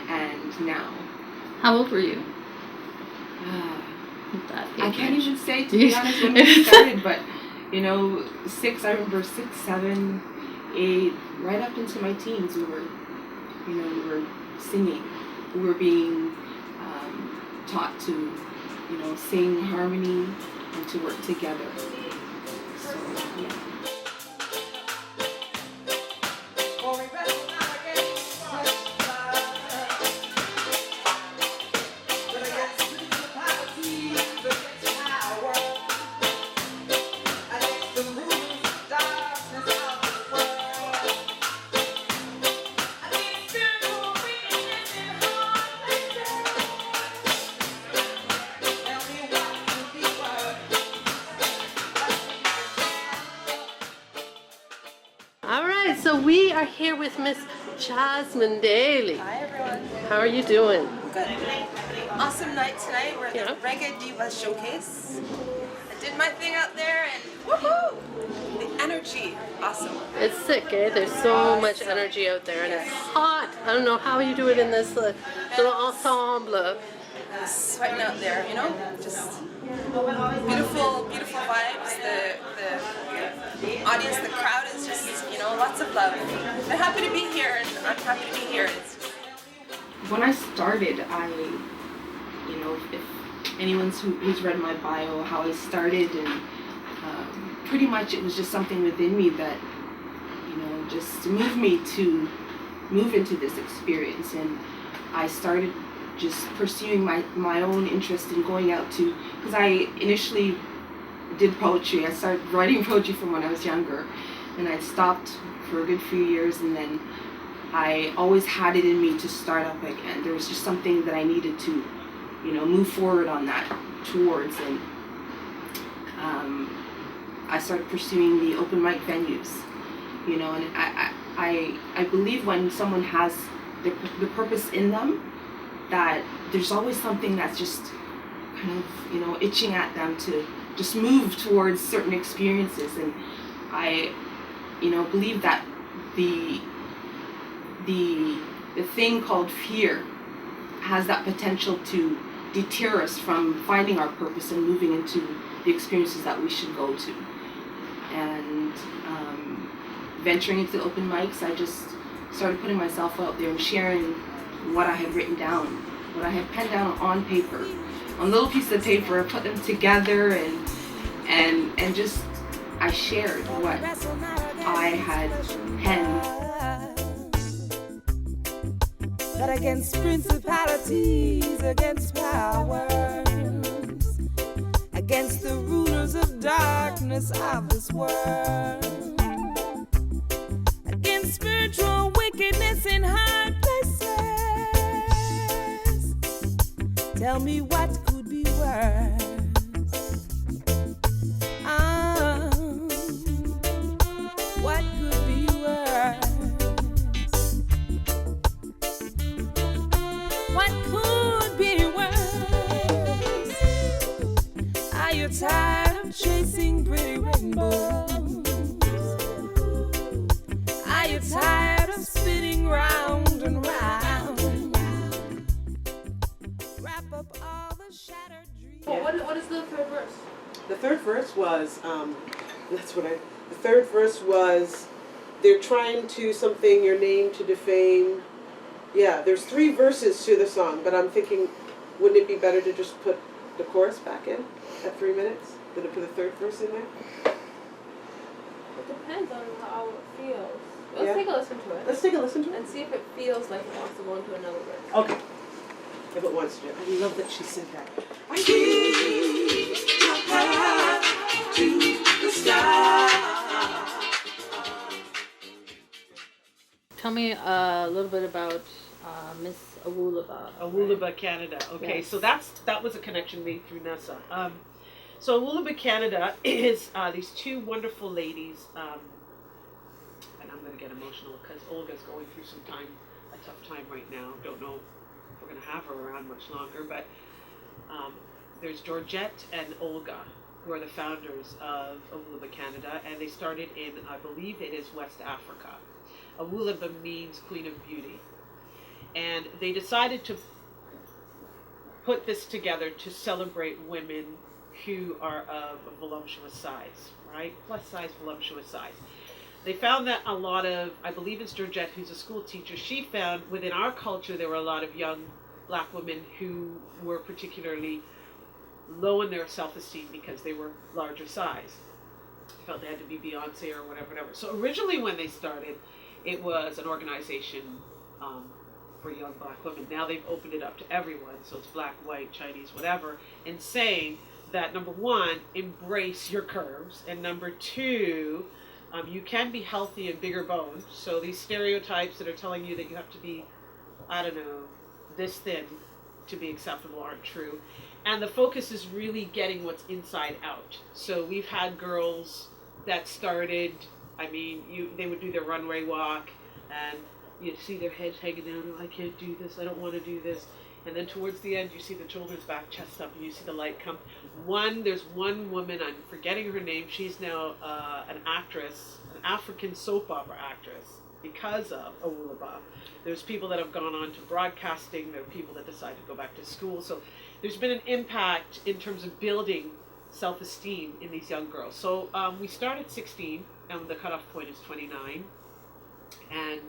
Speaker 23: and now.
Speaker 3: How old were you?
Speaker 23: I can't even say, to be honest, when we started, but you know, I remember 6, 7, right up into my teens, we were singing. We were being taught to, sing harmony and to work together. So, yeah.
Speaker 12: All right, so we are here with Miss Jasmine Daly.
Speaker 5: Hi everyone.
Speaker 12: How are you doing?
Speaker 5: Good. Awesome night tonight. We're at the Reggae Diva Showcase. I did my thing out there and woohoo! The energy, awesome.
Speaker 12: It's sick, eh? There's so much energy out there, and it's hot. I don't know how you do it in this little ensemble.
Speaker 5: I was sweating out there, just beautiful, beautiful vibes. The audience, the crowd is just, lots of love. I'm happy to be here, and I'm happy to be here.
Speaker 23: When I started, if anyone's who's read my bio, how I started, and pretty much it was just something within me that, just moved me to move into this experience. And I started just pursuing my own interest in going out to, because I initially did poetry. I started writing poetry from when I was younger, and I'd stopped for a good few years, and then I always had it in me to start up again. There was just something that I needed to, move forward on that towards, and I started pursuing the open mic venues, and I believe when someone has the purpose in them, that there's always something that's just kind of, itching at them to just move towards certain experiences. And I, believe that the thing called fear has that potential to deter us from finding our purpose and moving into the experiences that we should go to. And venturing into open mics, I just started putting myself out there and sharing what I had written down, what I had penned down on paper, on little pieces of paper. I put them together and just I shared what I had penned.
Speaker 19: But against principalities, against powers, against the rulers of darkness of this world, against spiritual wickedness in high places. Tell me what could be worse. What could be worse? What could be worse? Are you tired of chasing pretty rainbows? Are you tired of spinning round and round? Wrap up all the shattered dreams.
Speaker 12: What is the third verse?
Speaker 6: The third verse was, the third verse was, they're trying to something, your name to defame. Yeah, there's 3 verses to the song, but I'm thinking, wouldn't it be better to just put the chorus back in at 3 minutes than to put the third verse in there?
Speaker 12: It depends on how it feels.
Speaker 6: Yeah.
Speaker 12: Take a listen to it.
Speaker 6: Let's take a listen to it.
Speaker 12: And see if it feels like it wants to go into another verse.
Speaker 6: Okay. If it wants to. I love that she said that.
Speaker 19: I keep my path to the sky.
Speaker 12: Tell me a little bit about Miss Awulaba.
Speaker 4: Awulaba, Canada. Okay,
Speaker 12: Yes.
Speaker 4: so that was a connection made through Nessa. So Awulaba, Canada is these 2 wonderful ladies, and I'm going to get emotional because Olga's going through a tough time right now. Don't know if we're going to have her around much longer, but there's Georgette and Olga, who are the founders of Awulaba, Canada, and they started in, I believe it is West Africa. Awulaba means Queen of Beauty. And they decided to put this together to celebrate women who are of a voluptuous size, right? Plus size, voluptuous size.
Speaker 7: they found that a lot of, I believe it's Georgette, who's a school teacher, she found within our culture there were a lot of young black women who were particularly low in their self-esteem because they were larger size. They felt they had to be Beyonce or whatever. So originally when they started, it was an organization for young black women. Now they've opened it up to everyone, so it's black, white, Chinese, whatever, and saying that number one, embrace your curves, and number two, you can be healthy and bigger boned. So these stereotypes that are telling you that you have to be, I don't know, this thin to be acceptable aren't true. And the focus is really getting what's inside out. So we've had girls that started, I mean, they would do their runway walk and you'd see their heads hanging down, oh, I can't do this, I don't want to do this. And then towards the end, you see the shoulders back, chest up, and you see the light come. There's one woman, I'm forgetting her name, she's now an actress, an African soap opera actress, because of Awulaba. There's people that have gone on to broadcasting, there are people that decide to go back to school. So there's been an impact in terms of building self-esteem in these young girls. So we start at 16, and the cutoff point is 29. And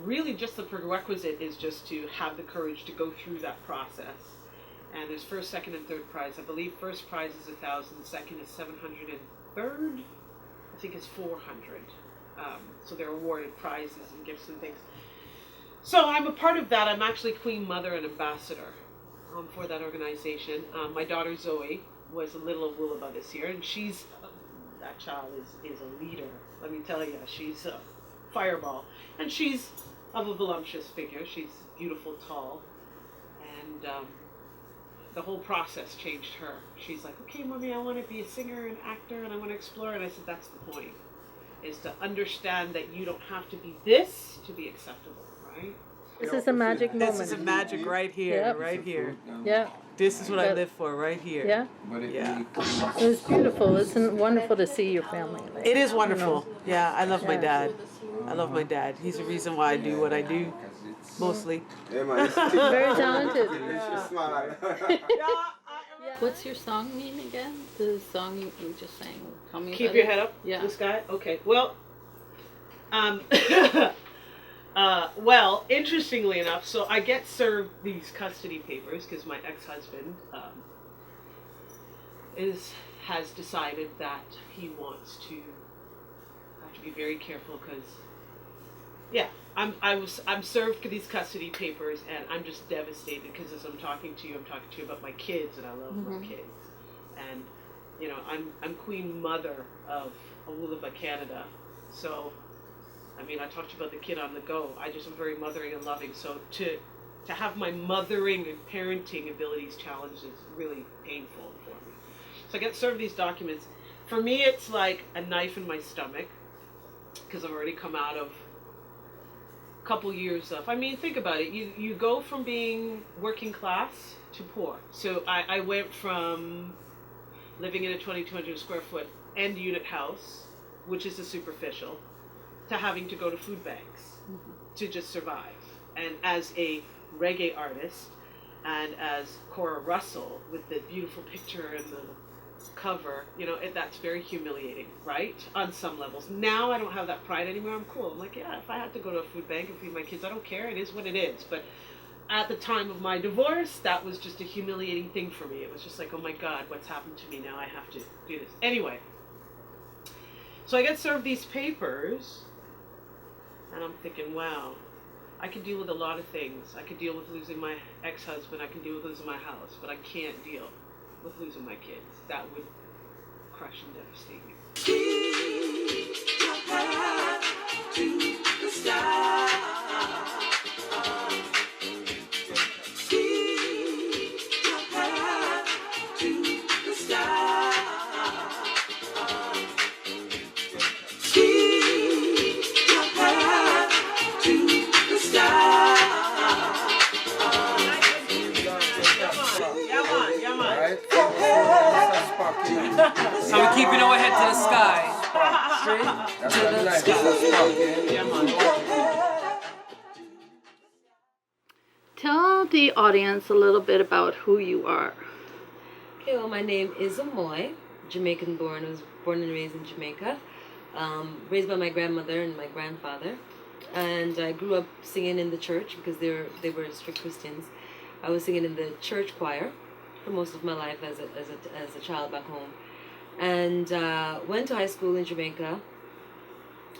Speaker 7: really just the prerequisite is just to have the courage to go through that process. And there's first, second, and third prize. I believe first prize is 1,000, second is 700, and third, I think is 400. So they're awarded prizes and gifts and things. So I'm a part of that. I'm actually Queen Mother and Ambassador for that organization. My daughter Zoe was a little Awulaba this year, and that child is a leader. Let me tell you, she's a fireball. And she's of a voluptuous figure. She's beautiful, tall. And the whole process changed her. She's like, okay, Mommy, I want to be a singer and actor, and I want to explore. And I said, that's the point, is to understand that you don't have to be this to be acceptable, right?
Speaker 17: This is a magic moment.
Speaker 6: This is a magic right here,
Speaker 17: Yep.
Speaker 6: right here.
Speaker 17: Yeah.
Speaker 6: This is what I live for, right here.
Speaker 17: Yeah.
Speaker 6: Yeah.
Speaker 17: It was beautiful. It's wonderful to see your family.
Speaker 6: It is wonderful. Yeah, I love my dad. I love my dad. He's the reason why I do what I do, mostly.
Speaker 17: Very talented. What's your song mean again? The song you just sang. Tell me.
Speaker 7: Keep
Speaker 17: about
Speaker 7: your
Speaker 17: it.
Speaker 7: head up,
Speaker 17: Yeah.
Speaker 7: the sky? Okay, well, well, interestingly enough, so I get served these custody papers because my ex-husband has decided that he wants to have to be very careful because, yeah, I'm served these custody papers and I'm just devastated because as I'm talking to you about my kids and I love my kids, and you know I'm Queen Mother of Awulaba, Canada, so. I mean, I talked about the kid on the go. I just am very mothering and loving. So to have my mothering and parenting abilities challenged is really painful for me. So I get served these documents. For me, it's like a knife in my stomach because I've already come out of a couple years of, I mean, think about it. You go from being working class to poor. So I went from living in a 2,200 square foot end unit house, which is a superficial, to having to go to food banks to just survive. And as a reggae artist and as Cora Russell with the beautiful picture and the cover, you know, that's very humiliating, right? On some levels. Now I don't have that pride anymore. I'm cool. I'm like, yeah, if I have to go to a food bank and feed my kids, I don't care. It is what it is. But at the time of my divorce, that was just a humiliating thing for me. It was just like, oh my God, what's happened to me now? I have to do this. Anyway, so I get served these papers. And I'm thinking, wow, I can deal with a lot of things. I could deal with losing my ex-husband. I can deal with losing my house. But I can't deal with losing my kids. That would crush and devastate me.
Speaker 19: Keep your path to the sky. Keep your path to the sky.
Speaker 11: So we're keeping our head to the sky. Straight to the sky.
Speaker 17: Tell the audience a little bit about who you are.
Speaker 13: Okay, well, my name is Amoy, Jamaican born. I was born and raised in Jamaica.
Speaker 2: Raised by my grandmother and my grandfather, and I grew up singing in the church because they were strict Christians. I was singing in the church choir for most of my life as a child back home, and went to high school in Jamaica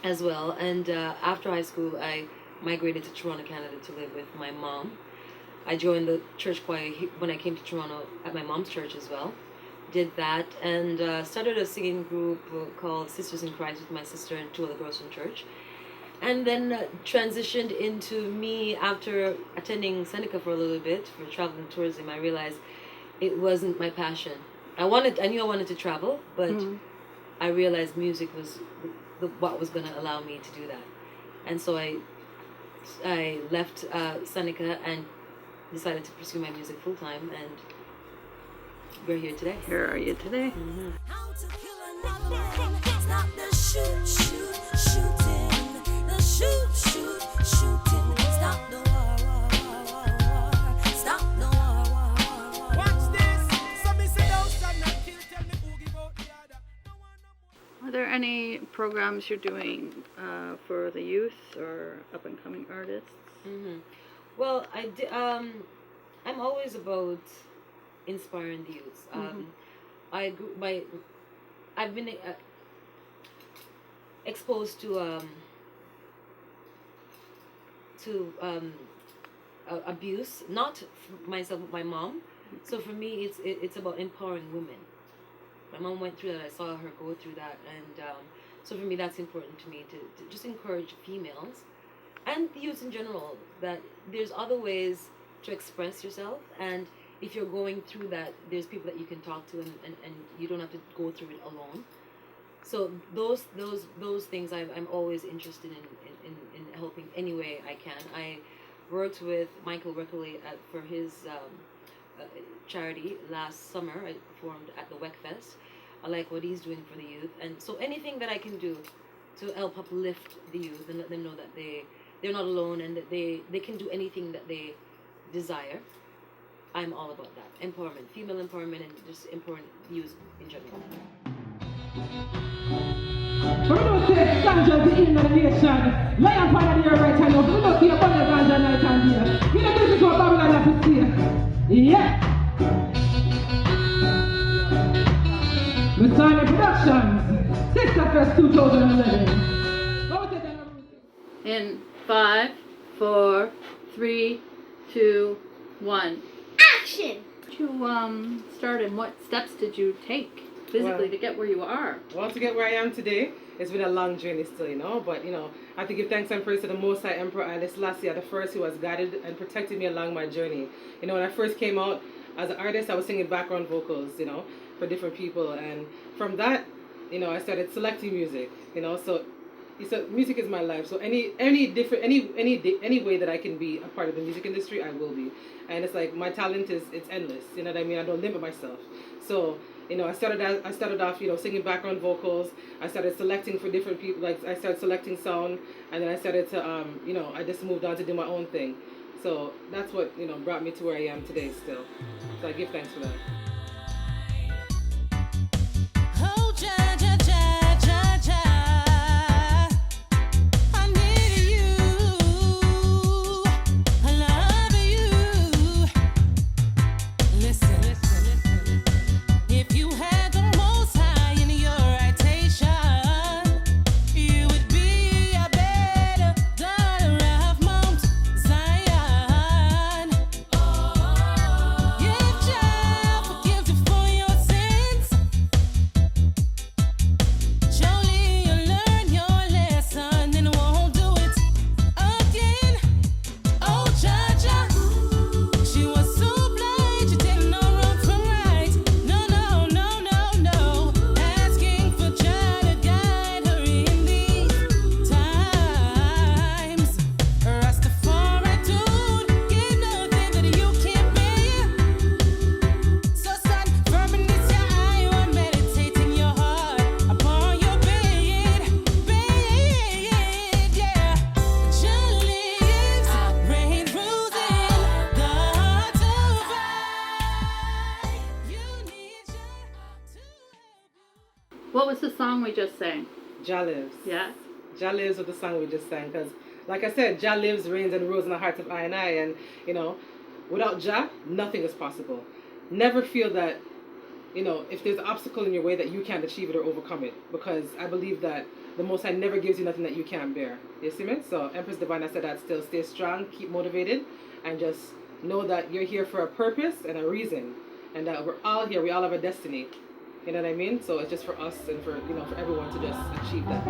Speaker 2: as well. And after high school, I migrated to Toronto, Canada, to live with my mom. I joined the church choir when I came to Toronto at my mom's church as well. Did that and started a singing group called Sisters in Christ with my sister and two other girls from church. And then transitioned into me after attending Seneca for a little bit for travel and tourism. I realized it wasn't my passion. I knew I wanted to travel, but I realized music was what was going to allow me to do that. And so I left Seneca and decided to pursue my music full time, and we're here today.
Speaker 3: Here are you today.
Speaker 10: Stop the shoot, shoot, shooting. The shoot, shoot, shooting. Stop the war, war, war, war, war. Stop the war, war, war, war. Watch this. Somebody say don't stand and kill. Tell me who give out the other.
Speaker 3: Are there any programs you're doing for the youth or up and coming artists?
Speaker 2: Well, I'm always about inspiring the youth. I've been exposed to abuse, not myself but my mom. So for me, it's about empowering women. My mom went through that. I saw her go through that, and so for me, that's important to me to just encourage females and the youth in general that there's other ways to express yourself, and if you're going through that, there's people that you can talk to, and you don't have to go through it alone. So those things I'm always interested in helping any way I can. I worked with Michael Reckley for his charity last summer. I performed at the WEC Fest. I like what he's doing for the youth, and so anything that I can do to help uplift the youth and let them know that they're not alone and that they can do anything that they desire. I'm all about that. Empowerment, female empowerment, and just empowering youth in general.
Speaker 13: We don't say Sanja's the innovation. Lion part of the right hand up. We don't see a bunch of ganja night and day. We don't listen to what Babylon have to say. Yeah. Messiah Productions. Sister Fest 2011.
Speaker 3: In 5, 4, 3, 2, 1. Action! You start, and what steps did you take physically to get where you are?
Speaker 14: Well, to get where I am today, it's been a long journey still, but, I have to give thanks and praise to the Most High Emperor Haile Selassie, the first who has guided and protected me along my journey. When I first came out as an artist, I was singing background vocals, for different people, and from that, I started selecting music, so music is my life. So any way that I can be a part of the music industry, I will be. And it's like my talent it's endless. You know what I mean? I don't limit myself. So I started off singing background vocals. I started selecting for different people. Like I started selecting sound, and then I started to I just moved on to do my own thing. So that's what brought me to where I am today. Still, so I give thanks for that.
Speaker 3: What was the song we just sang?
Speaker 14: Jah lives.
Speaker 17: Yeah.
Speaker 14: Jah lives with the song we just sang, because, like I said, Jah lives, reigns, and rules in the hearts of I and I, and without Jah, nothing is possible. Never feel that, if there's an obstacle in your way, that you can't achieve it or overcome it, because I believe that the Most High never gives you nothing that you can't bear. You see me? So Empress Divine, I said that still. Stay strong, keep motivated, and just know that you're here for a purpose and a reason, and that we're all here. We all have a destiny. You know what I mean? So it's just for us and for everyone to just achieve that.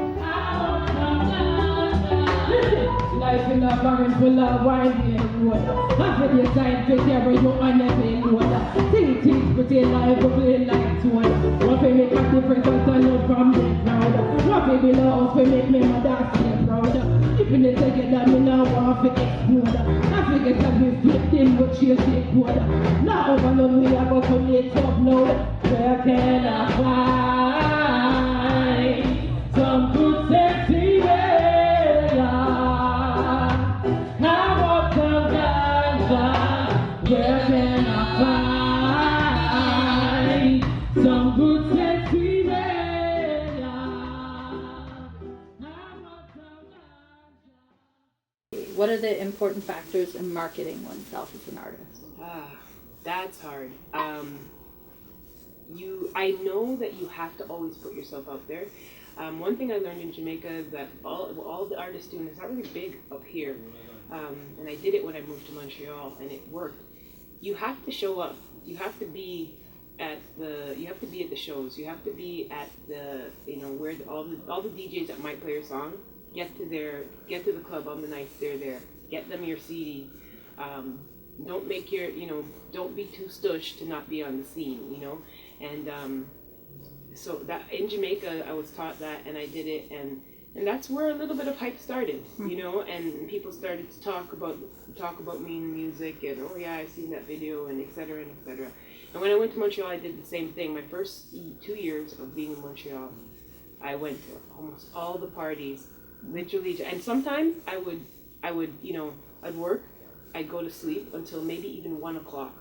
Speaker 13: Life in a barren full of winding road. Half your time to carry you on every load. Things but your life will play like toad. What we make a difference and turn out from the crowd. What we below us we make me mother stay proud. Keeping it together, me now want to explode. I forget that we victim but she'll take code. Now overload we are going to make up loud. Where can I find some good sexy bella? I want some ganja. Where can I find some good sexy bella?
Speaker 3: What are the important factors in marketing oneself as an artist?
Speaker 8: That's hard. I know that you have to always put yourself out there. One thing I learned in Jamaica is that all the artists do, and it's not really big up here, and I did it when I moved to Montreal, and it worked. You have to show up. You have to be at the shows. You have to be at the where all the DJs that might play your song. Get to the club on the nights they're there. Get them your CD. Don't make don't be too stush to not be on the scene, And so that in Jamaica, I was taught that, and I did it, and that's where a little bit of hype started, and people started to talk about me in music, and oh yeah, I've seen that video, and et cetera, and et cetera. And when I went to Montreal, I did the same thing. My first 2 years of being in Montreal, I went to almost all the parties, literally, and sometimes I would I'd work, I'd go to sleep until maybe even 1 o'clock.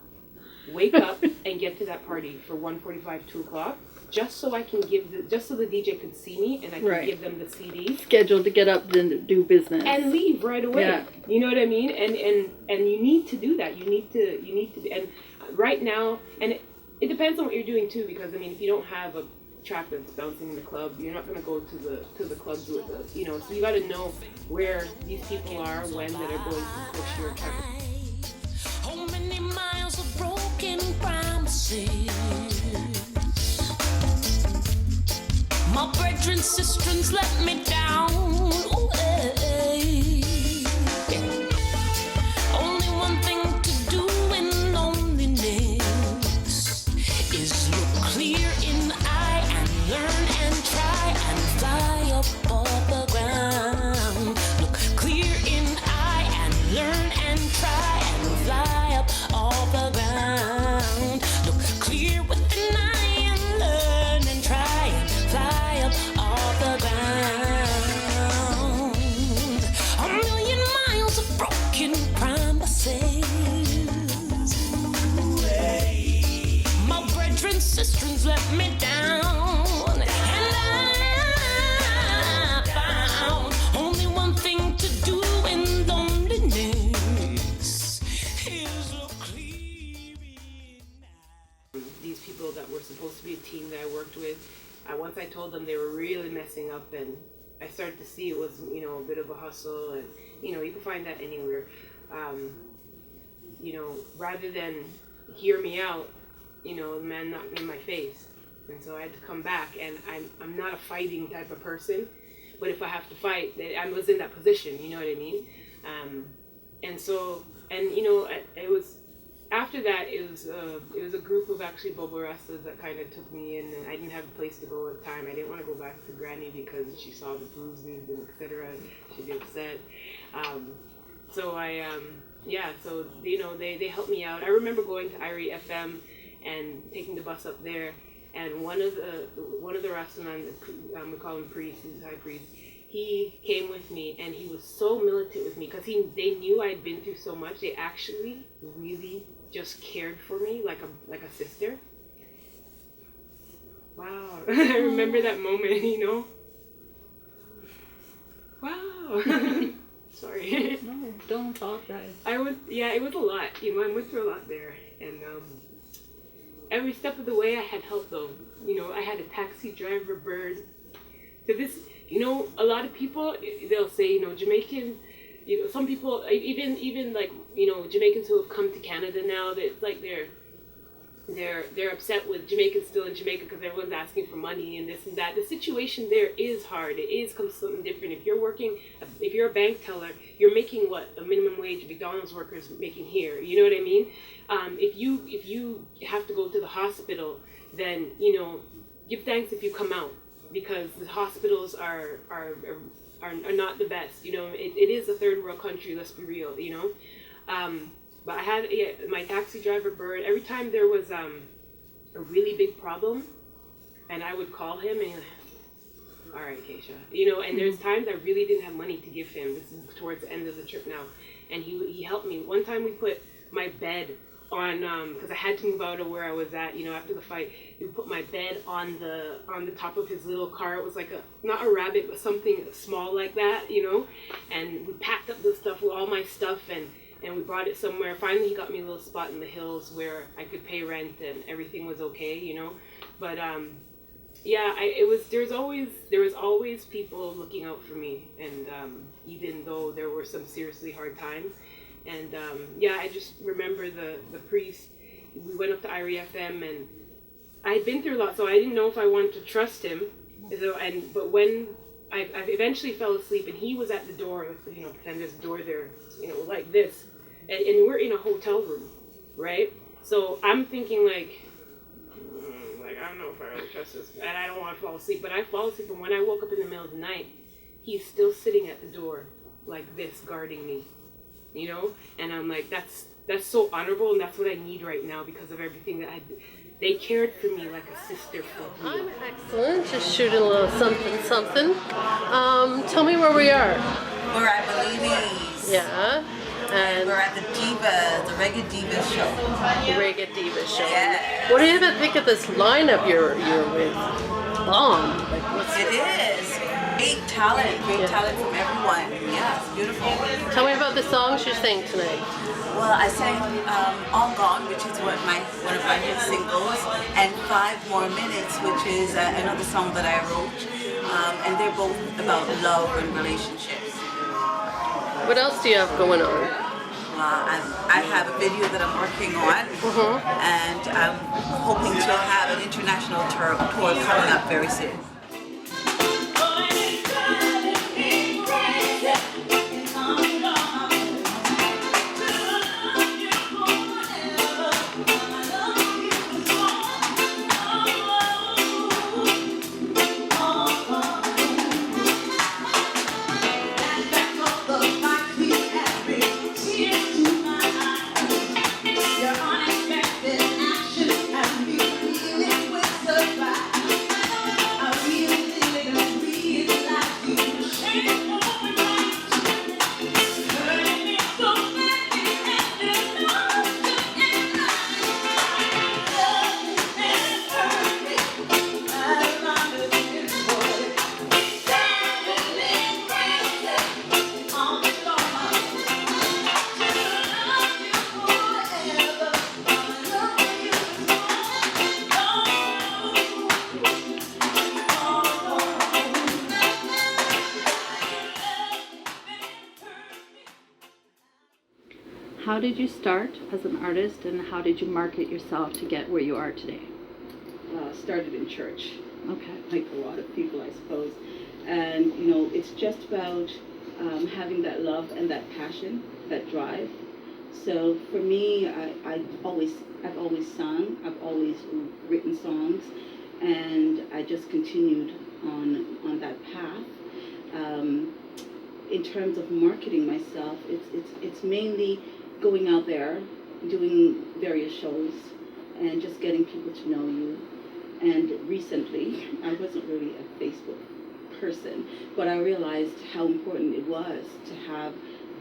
Speaker 8: Wake up and get to that party for 1:45, 2 o'clock, just so I can just so the DJ could see me and I could give them the CD.
Speaker 3: Scheduled to get up and do business.
Speaker 8: And leave right away. Yeah. You know what I mean? And you need to do that. You need to, and right now, and it depends on what you're doing too, because if you don't have a track that's bouncing in the club, you're not going to go to the clubs with us, so you got to know where these people are when that are going to push your track.
Speaker 10: How many miles of broken promises? My brethren, sisters let me down. Ooh, hey. Only one thing to do in loneliness is look clear in the eye and learn and try and fly up off the ground. Look clear in the eye and learn and try and fly up off the ground. Look clear with an eye and learn and try and fly up off the ground. A million miles of broken promises. My brethren, sisters let me down, and I found only one thing to do in loneliness is look clear.
Speaker 8: These people that were supposed to be a team that I worked with, once I told them they were really messing up, and I started to see it was, a bit of a hustle, and, you can find that anywhere. Rather than hear me out, the man knocked me in my face. And so I had to come back, and I'm not a fighting type of person, but if I have to fight, I was in that position, you know what I mean? It was, after that, it was a group of actually bubble wrestlers that kind of took me in, and I didn't have a place to go at the time. I didn't want to go back to Granny because she saw the bruises and etc. She'd be upset. They helped me out. I remember going to Irie FM and taking the bus up there, and one of the Rastaman, we call him priest, he's high priest. He came with me, and he was so militant with me because they knew I'd been through so much. They actually really just cared for me like a sister. Wow, I remember that moment,
Speaker 15: Oh, sorry.
Speaker 3: No, don't apologize.
Speaker 15: It was a lot. I went through a lot there, and every step of the way I had help though. I had a taxi driver bird. So this, a lot of people, they'll say, Jamaican, some people, even like, Jamaicans who have come to Canada now, that it's like they're upset with Jamaicans still in Jamaica because everyone's asking for money and this and that. The situation there is hard. It is something different. If you're a bank teller, you're making what a minimum wage McDonald's worker is making here. You know what I mean? If you have to go to the hospital, then give thanks if you come out, because the hospitals are not the best. It is a third world country. Let's be real. But I had my taxi driver bird. Every time there was a really big problem, and I would call him and, all right, Keisha, and there's times I really didn't have money to give him. This is towards the end of the trip now, and he helped me. One time we put my bed on, because I had to move out of where I was at, after the fight. We put my bed on the top of his little car. It was like not a rabbit, but something small like that, and we packed up the stuff with all my stuff, and we brought it somewhere. Finally, he got me a little spot in the hills where I could pay rent and everything was okay, But there was always people looking out for me, and even though there were some seriously hard times, and I just remember the priest. We went up to IREFM, and I had been through a lot, so I didn't know if I wanted to trust him. But when I eventually fell asleep, and he was at the door, pretend there's a door there, like this. And we're in a hotel room, right? So I'm thinking like I don't know if I really trust this, and I don't want to fall asleep. But I fall asleep, and when I woke up in the middle of the night, he's still sitting at the door, like this, guarding me, And I'm like, that's so honorable, and that's what I need right now because of everything that they cared for me like a sister for me.
Speaker 12: I'm excellent. Just shooting a little something. Tell me where we are.
Speaker 16: We're at Bellini's.
Speaker 12: Yeah. And
Speaker 16: we're at the Reggae Divas show.
Speaker 12: The Reggae Divas show.
Speaker 16: Yeah.
Speaker 12: What do you even think of this lineup you're with? Bomb.
Speaker 16: It is. Great talent from everyone. Yeah, it's beautiful.
Speaker 12: Tell me about the songs you sang tonight.
Speaker 16: Well, I sang All Gone, which is one of my hit singles, and 5 More Minutes, which is another song that I wrote. And they're both about love and relationships.
Speaker 12: What else do you have going on?
Speaker 16: I have a video that I'm working on, and I'm hoping to have an international tour coming up very soon.
Speaker 3: How did you start as an artist, and how did you market yourself to get where you are today?
Speaker 18: Started in church.
Speaker 3: Okay.
Speaker 18: Like a lot of people, I suppose. And, it's just about having that love and that passion, that drive. So for me, I've always sung, I've always written songs, and I just continued on that path. In terms of marketing myself, it's mainly going out there, doing various shows, and just getting people to know you. And recently, I wasn't really a Facebook person, but I realized how important it was to have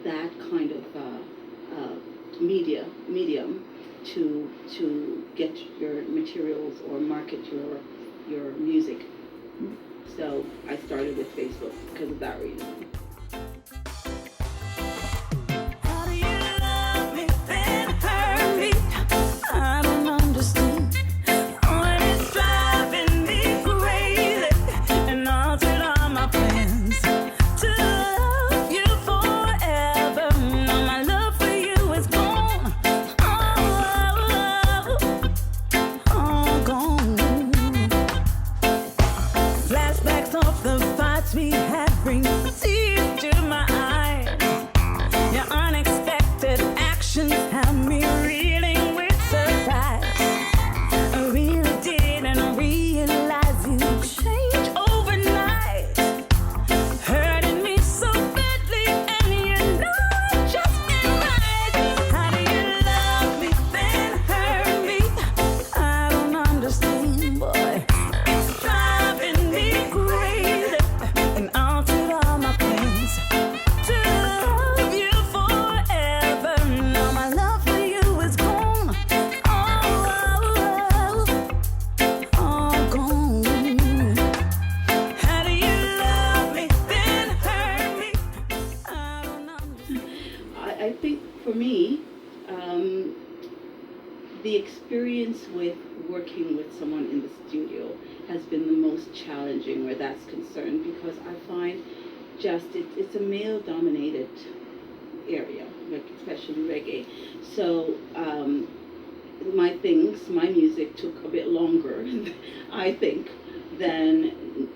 Speaker 18: that kind of medium to get your materials or market your music. So I started with Facebook because of that reason. the experience with working with someone in the studio has been the most challenging where that's concerned, because I find just it's a male-dominated area, like especially reggae. So my music took a bit longer, I think, than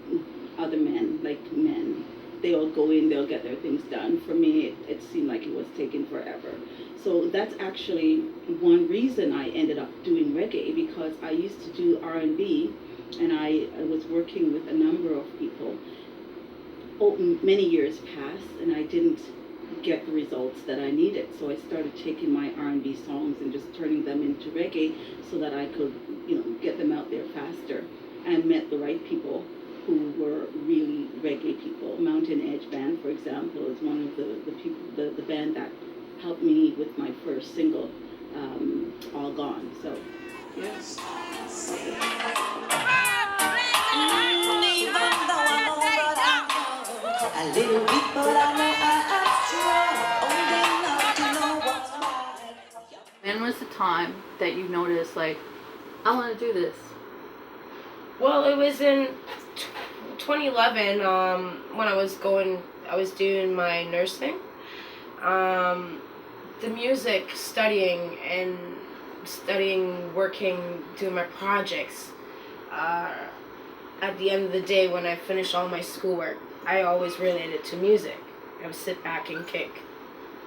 Speaker 18: other men, like men. They all go in, they'll get their things done. For me, it seemed like it was taking forever. So that's actually one reason I ended up doing reggae, because I used to do R&B, and I was working with a number of people. Many years passed, and I didn't get the results that I needed. So I started taking my R&B songs and just turning them into reggae so that I could, get them out there faster, and met the right people who were really reggae people. Mountain Edge Band, for example, is one of the people, the band that helped me with my first single, All Gone. So, yes.
Speaker 19: A little weak, but I know I'm strong. Only love to know what's right.
Speaker 3: When was the time that you noticed, like, I want to do this?
Speaker 20: Well, it was in 2011 when I was doing my nursing. The music, studying, working, doing my projects. At the end of the day, when I finished all my schoolwork, I always related to music. I would sit back and kick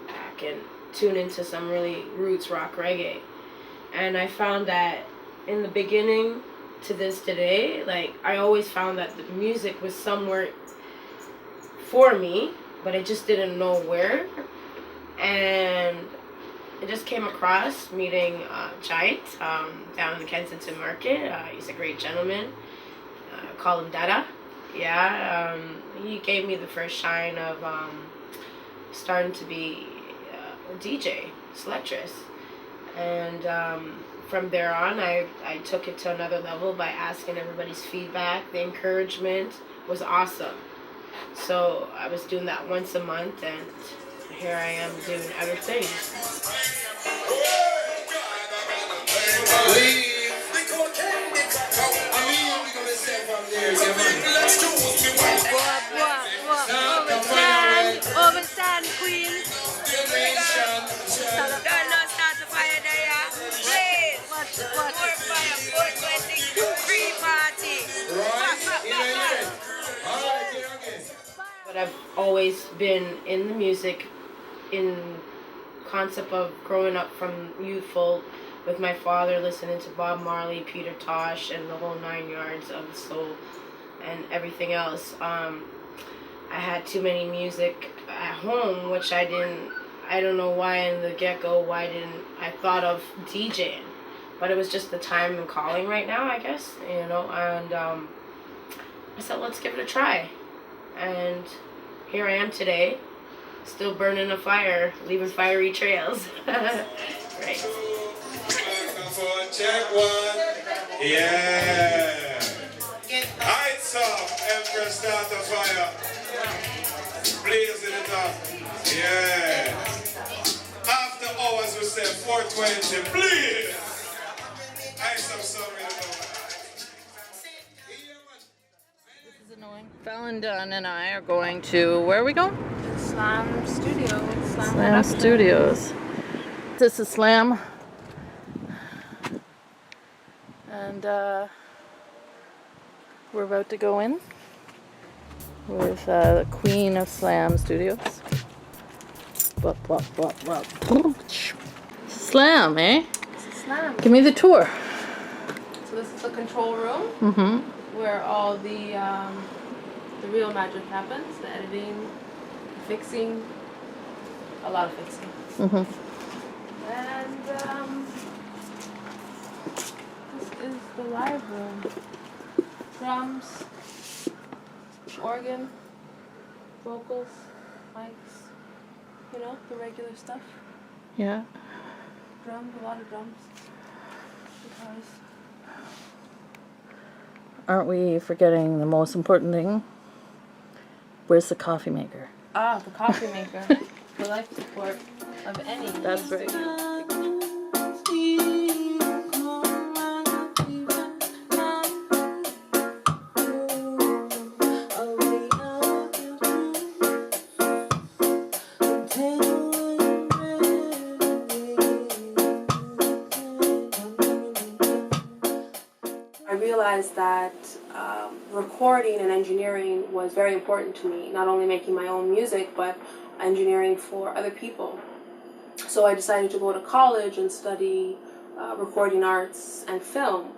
Speaker 20: back and tune into some really roots rock reggae. And I found that in the beginning to this today, like, I always found that the music was somewhere for me, but I just didn't know where. And I just came across meeting Giant down in the Kensington Market. He's a great gentleman. Call him Dada. Yeah, he gave me the first shine of starting to be a DJ, selectress. And from there on, I took it to another level by asking everybody's feedback. The encouragement was awesome. So I was doing that once a month, and here I am doing other things.
Speaker 9: Overstand Queens. Don't start the fire there. Please. More fire, 420, free party.
Speaker 20: But I've always been in the music, in concept of growing up from youthful with my father, listening to Bob Marley, Peter Tosh, and the whole 9 yards of soul and everything else. I had too many music at home, which I don't know why in the get-go, I thought of DJing. But it was just the time and calling right now, I guess, and I said, let's give it a try. And here I am today, still burning a fire, leaving fiery trails. Right.
Speaker 21: Check one. Yeah. Alright, so Empress start the fire. Blazing it up. Yeah. After hours we say 420. Please. I some sorry.
Speaker 3: Fallon Dunn and I are going to, where are we going?
Speaker 20: Slam Studios.
Speaker 3: Slam Studios. This is Slam. And we're about to go in with the Queen of Slam Studios. Slam, eh?
Speaker 20: This is Slam.
Speaker 3: Give me the tour.
Speaker 20: So this is the control room.
Speaker 3: Mm-hmm.
Speaker 20: Where all the real magic happens, the editing, the fixing, a lot of fixing.
Speaker 3: Mm-hmm.
Speaker 20: And this is the live room. Drums, organ, vocals, mics, the regular stuff.
Speaker 3: Yeah.
Speaker 20: Drums, a lot of drums. Guitars.
Speaker 3: Aren't we forgetting the most important thing? Where's the coffee maker?
Speaker 20: Ah, the coffee maker. For life support of any.
Speaker 3: That's right.
Speaker 1: realized that recording and engineering was very important to me, not only making my own music, but engineering for other people. So I decided to go to college and study recording arts and film.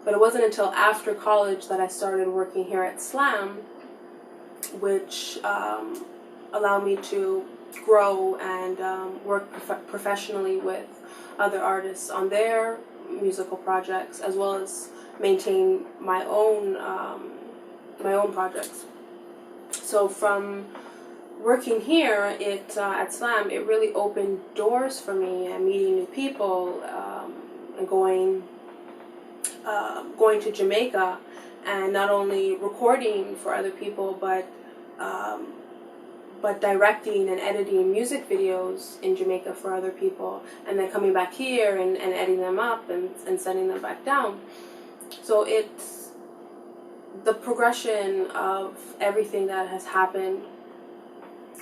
Speaker 1: But it wasn't until after college that I started working here at SLAM, which allowed me to grow and work professionally with other artists on their musical projects, as well as maintain my own projects. So from working here at SLAM, it really opened doors for me and meeting new people, and going to Jamaica and not only recording for other people, but directing and editing music videos in Jamaica for other people, and then coming back here and editing them up and sending them back down. So it's the progression of everything that has happened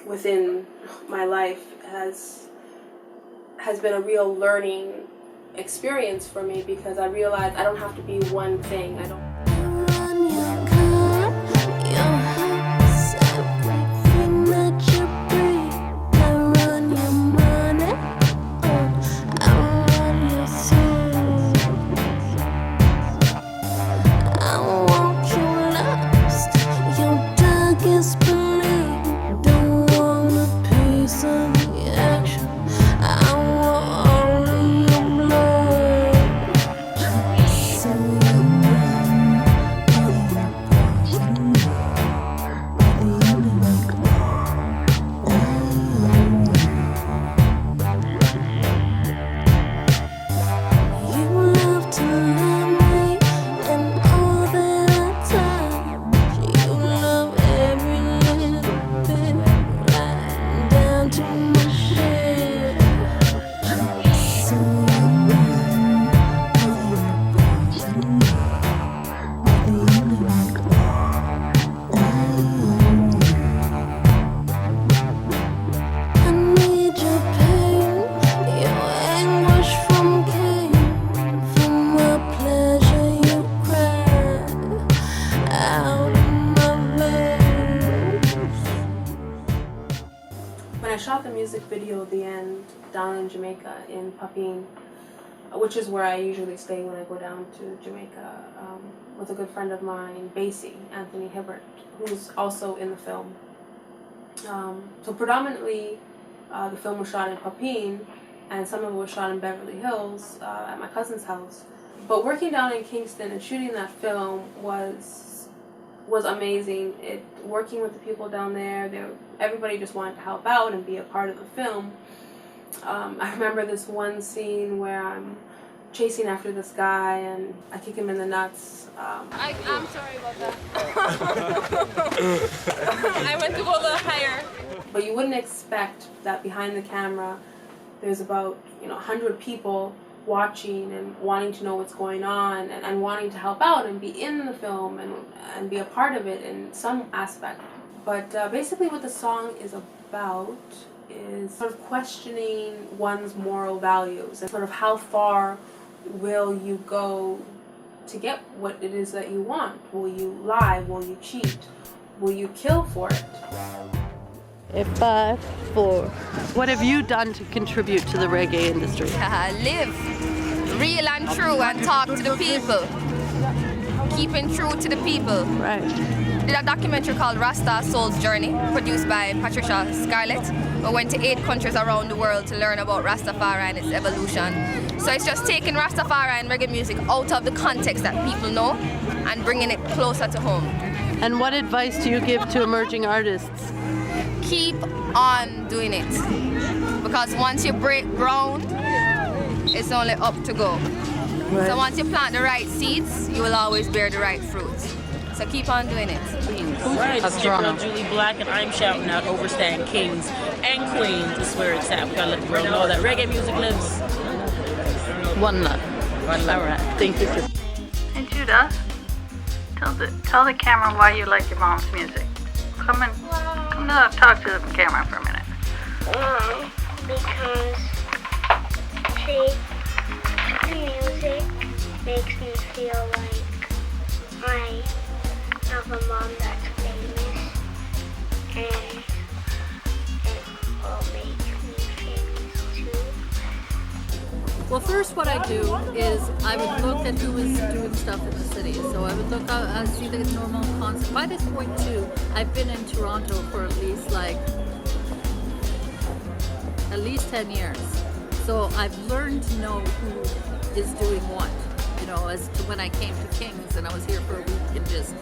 Speaker 1: within my life has been a real learning experience for me, because I realized I don't have to be one thing. I don't. When I shot the music video at the end down in Jamaica, in Papine, which is where I usually stay when I go down to Jamaica, with a good friend of mine, Basie, Anthony Hibbert, who's also in the film. So predominantly, the film was shot in Papine, and some of it was shot in Beverly Hills at my cousin's house. But working down in Kingston and shooting that film was amazing. Working with the people down there, everybody just wanted to help out and be a part of the film. I remember this one scene where I'm chasing after this guy and I kick him in the nuts.
Speaker 9: I'm sorry about that. I went to go a little higher.
Speaker 1: But you wouldn't expect that behind the camera there's about 100 people watching and wanting to know what's going on and wanting to help out and be in the film and be a part of it in some aspect. But basically what the song is about is sort of questioning one's moral values and sort of how far will you go to get what it is that you want. Will you lie? Will you cheat? Will you kill for it?
Speaker 17: 5, 4. What have you done to contribute to the reggae industry?
Speaker 5: Live real and true and talk to the people. Keeping true to the people.
Speaker 17: Right.
Speaker 5: Did a documentary called Rasta Soul's Journey, produced by Patricia Scarlett. We went to 8 countries around the world to learn about Rastafari and its evolution. So it's just taking Rastafari and reggae music out of the context that people know and bringing it closer to home.
Speaker 17: And what advice do you give to emerging artists?
Speaker 5: Keep on doing it, because once you break ground, it's only up to go.
Speaker 17: Right.
Speaker 5: So once you plant the right seeds, you will always bear the right fruits. So keep on doing it.
Speaker 22: Right, it's your girl Julie Black, and I'm shouting out Overstand Kings and Queens. This is where it's at. We gotta let the world know that reggae music lives.
Speaker 17: One love.
Speaker 22: One love.
Speaker 17: All right. Thank you.
Speaker 3: Hey Judah, tell the camera why you like your mom's music. Come to talk to the camera for a minute.
Speaker 24: Because her music makes me feel like
Speaker 4: I have a mom that's famous, and it will make me famous too.
Speaker 3: Well, first what I do is I would look at who is doing stuff in the city. So I would look out, see the normal concert. By this point too, I've been in Toronto for at least 10 years. So I've learned to know who is doing what. You know, as to when I came to Kings and I was here for a week and just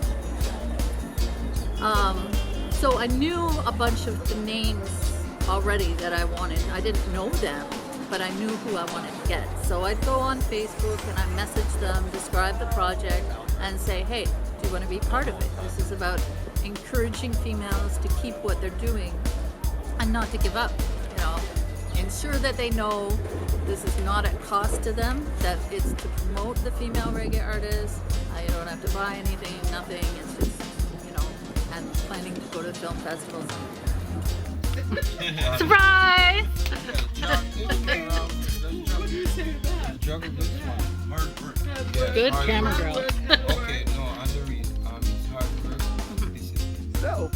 Speaker 3: so I knew a bunch of the names already that I wanted. I didn't know them, but I knew who I wanted to get. So I'd go on Facebook and I message them, describe the project, and say, hey, do you want to be part of it? This is about encouraging females to keep what they're doing and not to give up. You know, ensure that they know this is not at cost to them, that it's to promote the female reggae artists. You don't have to buy anything, nothing. It's just, you know, and planning to go to film festivals.
Speaker 17: Surprise!
Speaker 12: Good camera girl.
Speaker 6: Okay, no, underrated. It's hard work.
Speaker 5: Yo,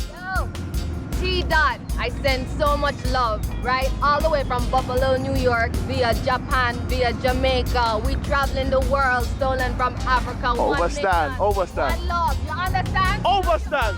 Speaker 5: T-Dot, I send so much love, right? All the way from Buffalo, New York, via Japan, via Jamaica. We traveling the world, stolen from Africa.
Speaker 23: Overstand, overstand.
Speaker 5: One love, you understand?
Speaker 23: Overstand.